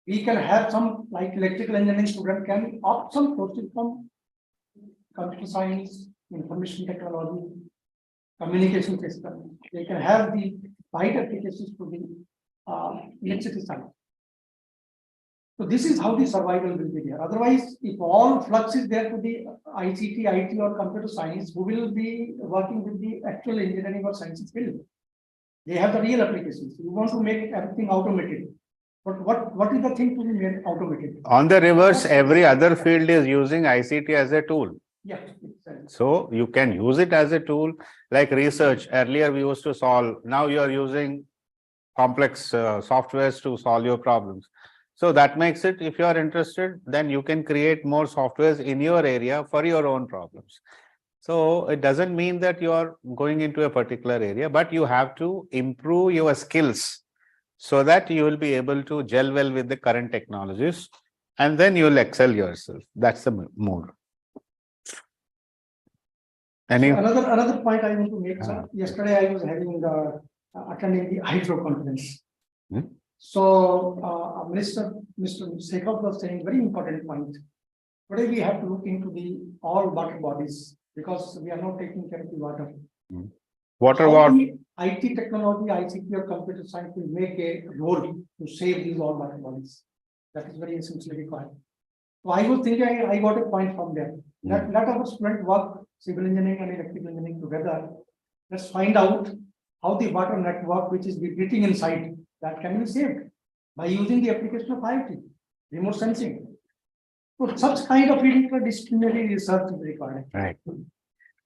We can have some, like electrical engineering student can opt some courses from computer science, information technology, communication system. They can have the wide applications to the electricity side. So this is how the survival will be there. Otherwise, if all flux is there to the ICT, IT or computer science, who will be working with the actual engineering or sciences field? They have the real applications. You want to make everything automated. But what is the thing to be made automated? On the reverse, every other field is using ICT as a tool. Yeah, exactly. So you can use it as a tool, like research. Earlier we used to solve, now you are using complex softwares to solve your problems. So that makes it, if you are interested, then you can create more softwares in your area for your own problems. So it doesn't mean that you are going into a particular area, but you have to improve your skills so that you will be able to gel well with the current technologies, and then you will excel yourself. That's the mood. Any? So another point I want to make, sir. Yesterday I was having attending the hydro conference. So Mr. Sekhar was saying very important point. Today we have to look into the all water bodies because we are not taking care of the water. Water what? IT technology, ICT or computer science will make a role to save these all water bodies. That is very essentially required. So I was thinking I got a point from there. Let our student work civil engineering and electrical engineering together. Let's find out how the water network, which is vibrating inside, that can be saved by using the application of IoT, remote sensing. So such kind of interdisciplinary research is required. Right.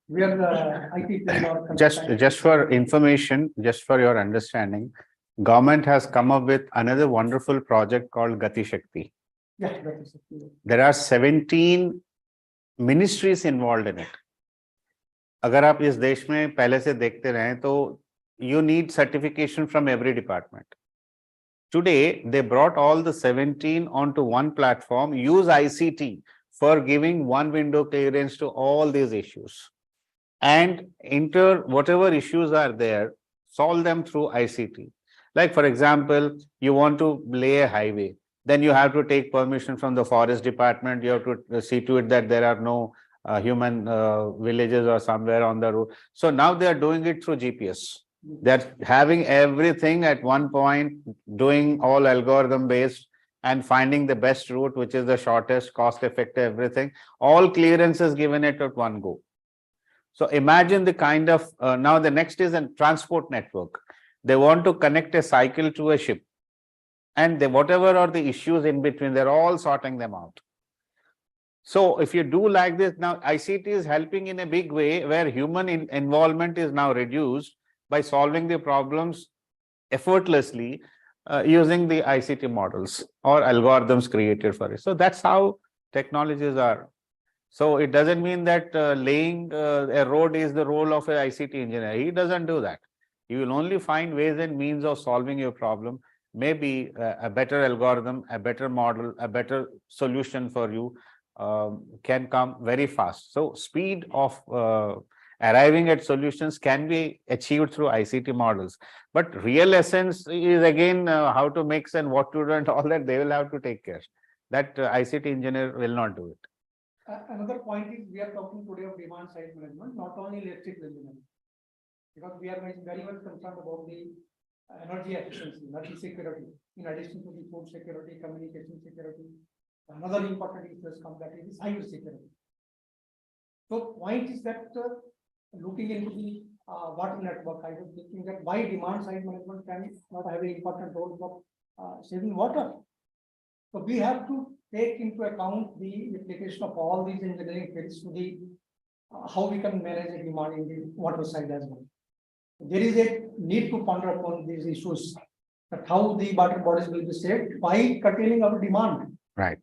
Where the IT or Just for information, just for your understanding, government has come up with another wonderful project called Gati Shakti. Yeah, that is it. There are 17 ministries involved in it. अगर आप इस देश में पहले से देखते रहें तो you need certification from every department. Today, they brought all the 17 onto one platform, use ICT for giving one window clearance to all these issues. And enter whatever issues are there, solve them through ICT. Like for example, you want to lay a highway, then you have to take permission from the forest department, you have to see to it that there are no human villages or somewhere on the road. So now they are doing it through GPS. They're having everything at one point, doing all algorithm based and finding the best route, which is the shortest, cost effective, everything. All clearances given it at one go. So imagine the kind of, now the next is a transport network. They want to connect a cycle to a ship. And whatever are the issues in between, they're all sorting them out. So if you do like this, now ICT is helping in a big way where human involvement is now reduced by solving the problems effortlessly using the ICT models or algorithms created for it. So that's how technologies are. So it doesn't mean that laying a road is the role of an ICT engineer. He doesn't do that. You will only find ways and means of solving your problem. Maybe a better algorithm, a better model, a better solution for you can come very fast. So speed of arriving at solutions can be achieved through ICT models. But real essence is again how to mix and what to do and all that they will have to take care. That ICT engineer will not do it. Another point is we are talking today of demand side management, not only electrical engineering. Because we are very much concerned about the energy efficiency, energy security, in addition to the food security, communication security. Another important issue has come, that is cyber security. So point is that looking into the water network, I was thinking that why demand side management can not have an important role for saving water. So we have to take into account the application of all these engineering fields to the how we can manage the demand in the water side as well. There is a need to ponder upon these issues, that how the water bodies will be saved by curtailing our demand. Right.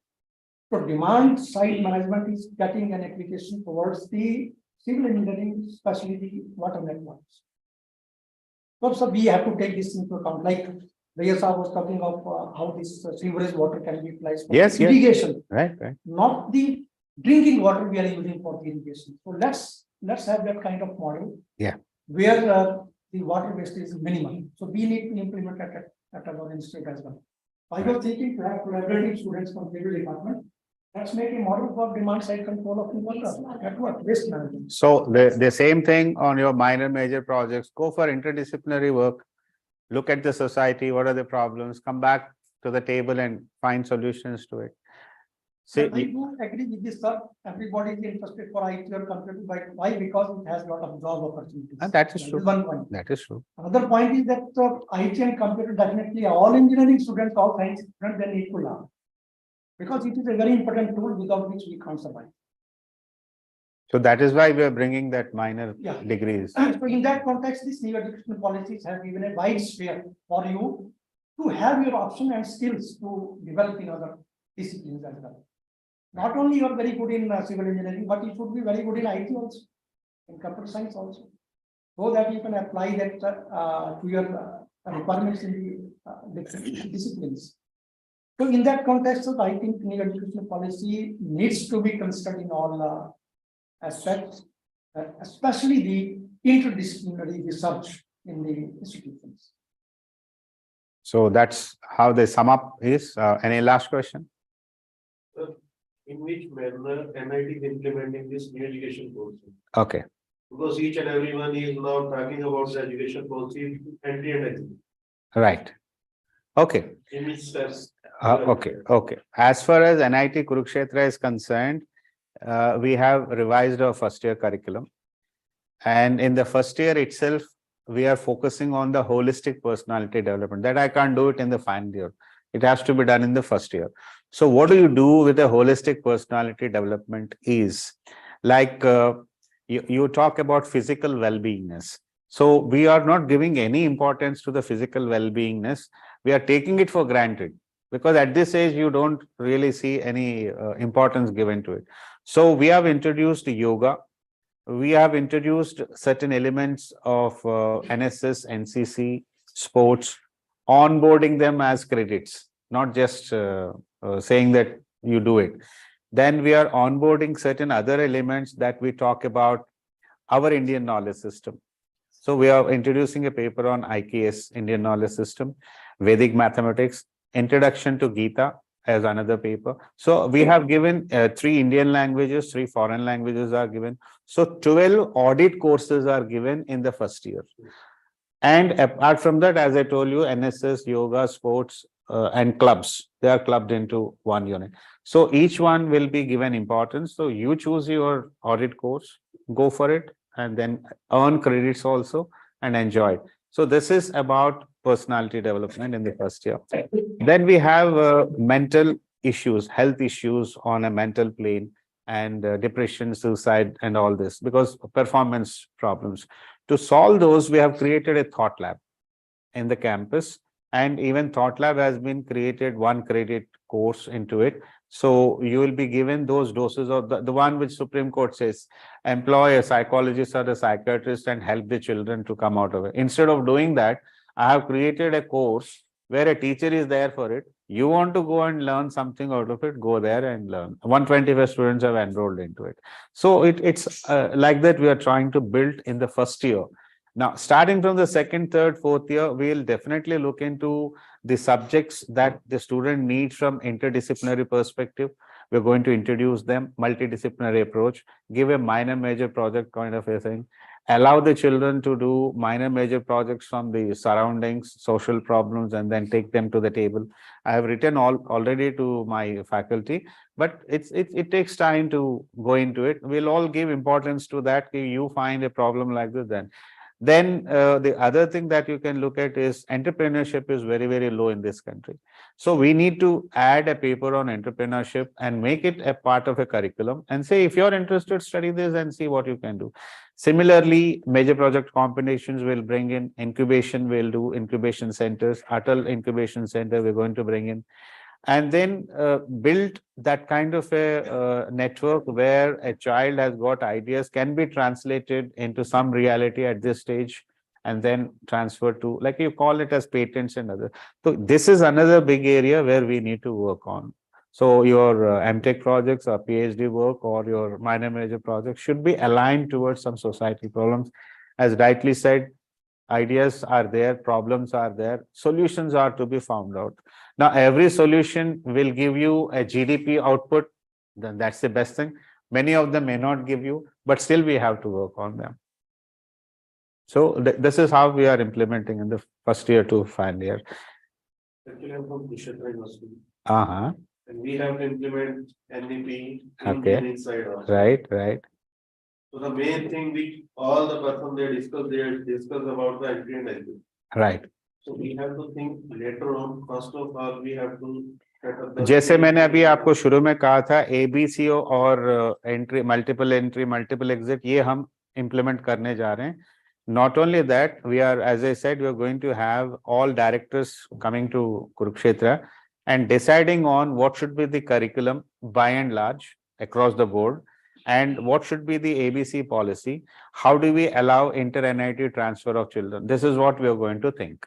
So demand side management is getting an application towards the civil engineering, especially the water networks. So we have to take this into account. Like Reyasa was talking of how this sewerage water can be utilized for irrigation. Right. Not the drinking water we are using for the irrigation. So let's have that kind of model. Yeah. Where the water waste is minimal. So we need to implement at our institute as well. I was thinking to have collaborative students from civil department Let's make a model for demand side control of network, waste management. So the same thing on your minor major projects, go for interdisciplinary work. Look at the society, what are the problems, come back to the table and find solutions to it. See, I do agree with this, sir. Everybody is interested for IT or computer, but why? Because it has a lot of job opportunities. and that is true. One point. That is true. Another point is that IT and computer definitely all engineering students, all science students, they need to learn. Because it is a very important tool without which we can't survive. So that is why we are bringing that minor Yeah. degrees. So in that context, these new educational policies have given a wide sphere for you to have your option and skills to develop in other disciplines as well. Not only you are very good in civil engineering, but you should be very good in IT also, in computer science also, so that you can apply that to your requirements in the different disciplines. So in that context, I think new educational policy needs to be considered in all aspects, especially the interdisciplinary research in the institutions. So that's how they sum up is, any last question? In which manner NIT is implementing this new education policy? Okay, Because each and everyone is now talking about the education policy entry and exit. right. Okay. In which steps? Okay. As far as NIT Kurukshetra is concerned, we have revised our first year curriculum. And in the first year itself, we are focusing on the holistic personality development. That I can't do it in the final year. It has to be done in the first year. So what do you do with a holistic personality development is like you talk about physical well-beingness. So we are not giving any importance to the physical well-beingness. We are taking it for granted because at this age, you don't really see any importance given to it. So we have introduced yoga. We have introduced certain elements of NSS, NCC, sports, onboarding them as credits, not just saying that you do it. Then we are onboarding certain other elements that we talk about our Indian knowledge system. So we are introducing a paper on IKS, Indian knowledge system, Vedic mathematics, introduction to Gita as another paper. So we have given 3 Indian languages, 3 foreign languages are given. So 12 audit courses are given in the first year. And apart from that, as I told you, NSS, yoga, sports, and clubs, they are clubbed into one unit. So each one will be given importance. So you choose your audit course, go for it, and then earn credits also and enjoy it. So this is about personality development in the first year. Then we have mental issues, health issues on a mental plane, and depression, suicide, and all this, because performance problems. To solve those, we have created a thought lab in the campus, and even thought lab has been created 1 credit course into it. So you will be given those doses of the one which Supreme Court says, employ a psychologist or a psychiatrist and help the children to come out of it. Instead of doing that, I have created a course where a teacher is there for it. You want to go and learn something out of it, go there and learn. 125 students have enrolled into it. So it's like that we are trying to build in the first year. Now, starting from the 2nd, 3rd, 4th year, we'll definitely look into the subjects that the student needs from interdisciplinary perspective. We're going to introduce them, multidisciplinary approach, give a minor major project kind of a thing, allow the children to do minor major projects from the surroundings, social problems, and then take them to the table. I have written already to my faculty, but it takes time to go into it. We'll all give importance to that. If you find a problem like this, then the other thing that you can look at is entrepreneurship is very, very low in this country. So we need to add a paper on entrepreneurship and make it a part of a curriculum and say, if you're interested, study this and see what you can do. Similarly, major project combinations will bring in incubation, we'll do incubation centers, ATAL incubation center, we're going to bring in. And then build that kind of a network where a child has got ideas, can be translated into some reality at this stage, and then transferred to, like you call it as patents and other. So this is another big area where we need to work on. So your MTech projects or PhD work or your minor major projects should be aligned towards some society problems. As rightly said, ideas are there, problems are there, solutions are to be found out. Now, every solution will give you a GDP output, then that's the best thing. Many of them may not give you, but still we have to work on them. So this is how we are implementing in the first year to final year. Actually, I'm from Kushetra University. Uh-huh. And we have to implement NEP Okay. inside also. Right, right. So the main thing all the person they discuss about the entry and exit. Right. So we have to think later on, first of all, we have to set up the. जैसे मैंने अभी आपको शुरू में कहा था ABCO और entry multiple exit ये हम इम्प्लीमेंट करने जा रहे हैं. Not only that, we are, as I said, we are going to have all directors coming to Kurukshetra and deciding on what should be the curriculum by and large across the board, and what should be the ABC policy. How do we allow inter-NIT transfer of children? This is what we are going to think.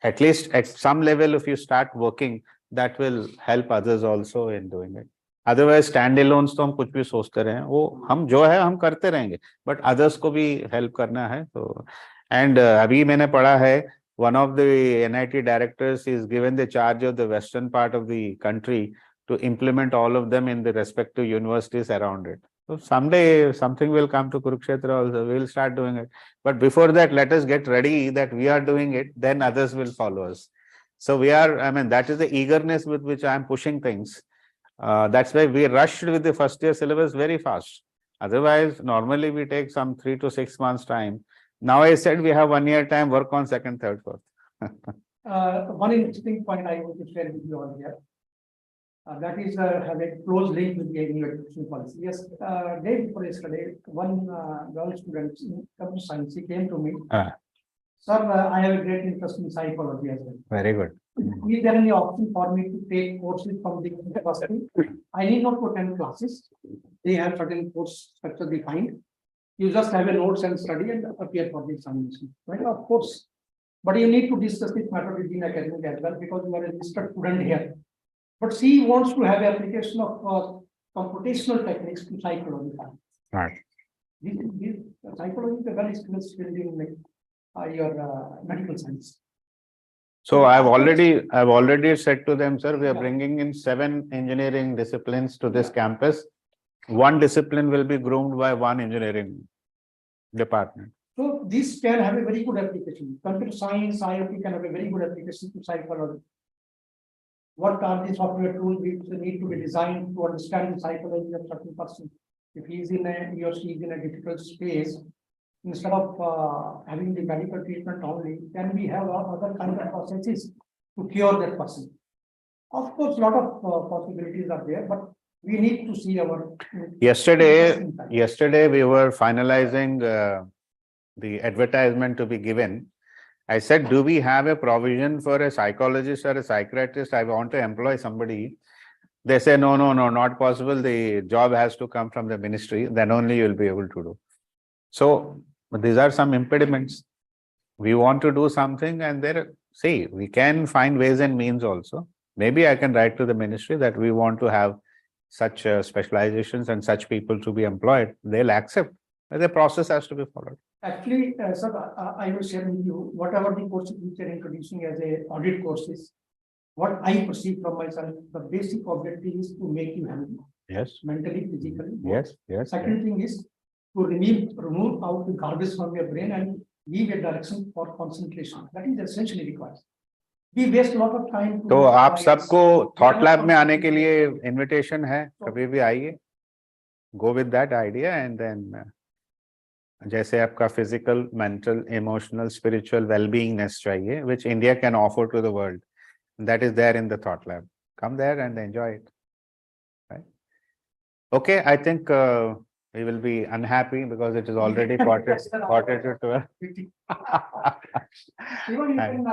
At least at some level, if you start working, that will help others also in doing it. Otherwise, standalones तो हम कुछ भी सोचते रहे, वो हम जो है हम करते रहेंगे, but others को भी help करना है. तो and अभी मैंने पढ़ा है, one of the NIT directors is given the charge of the western part of the country to implement all of them in the respective universities around it. So someday something will come to Kurukshetra also, we will start doing it. But before that, let us get ready that we are doing it, then others will follow us. So we are, I mean, that is the eagerness with which I am pushing things. That's why we rushed with the first year syllabus very fast. Otherwise, normally we take some 3 to 6 months time. Now I said we have 1 year time, work on second, third, fourth. One interesting point I want to share with you all here. That is have a close link with the new education policy. Yes, day before yesterday, one girl student in computer science, he came to me. Sir, I have a great interest in psychology as well. Very good. Is there any option for me to take courses from the university? I need not to attend classes. They have certain course structure defined. You just have a notes and study and appear for the examination. Right? Of course. But you need to discuss this matter with the academic as well, because you are a registered student here. But she wants to have application of computational techniques to psychology. Right. This psychology is a very skilled field in your medical science. So I've already said to them, sir, we are bringing in 7 engineering disciplines to this campus. One discipline will be groomed by one engineering department. So this can have a very good application. Computer science, IoT can have a very good application to psychology. What are the software tools which need to be designed to understand the psychology of certain person? If he or she is in a difficult space, instead of having the medical treatment only, then we have other kind of processes to cure that person. Of course, a lot of possibilities are there, but we need to see our. Yesterday we were finalizing the advertisement to be given. I said, do we have a provision for a psychologist or a psychiatrist? I want to employ somebody. They say, no, not possible. The job has to come from the ministry. Then only you will be able to do. So these are some impediments. We want to do something, and we can find ways and means also. Maybe I can write to the ministry that we want to have such specializations and such people to be employed. They'll accept. But the process has to be followed. Actually, sir, I will share with you whatever the courses which are introducing as a audit courses. What I perceive from myself, the basic objective is to make you healthy. Yes. Mentally, physically. Yes. Second thing is to remove out the garbage from your brain and give a direction for concentration. That is essentially required. We waste a lot of time. तो आप सबको thought lab में आने के लिए invitation है, कभी भी आइए. Go with that idea, and then जैसे आपका physical, mental, emotional, spiritual well-beingness चाहिए, which India can offer to the world. That is there in the thought lab. Come there and enjoy it. Right? Okay, I think we will be unhappy because it is already quarter to 12. Even you can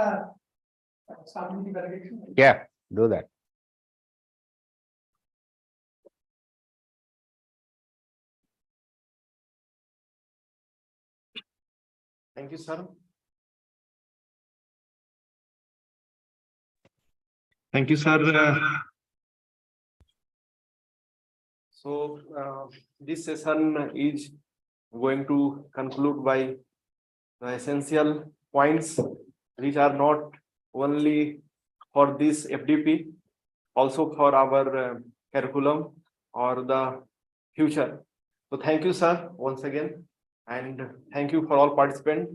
start with the validation. Yeah, do that. Thank you, sir. Thank you, sir. So this session is going to conclude by the essential points, which are not only for this FDP, also for our curriculum or the future. So thank you, sir, once again, and thank you for all participants.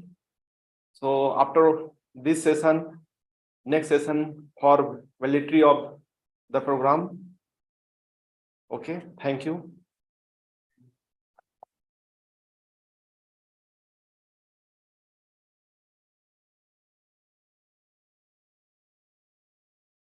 So after this session, next session for validity of the program. Okay, thank you.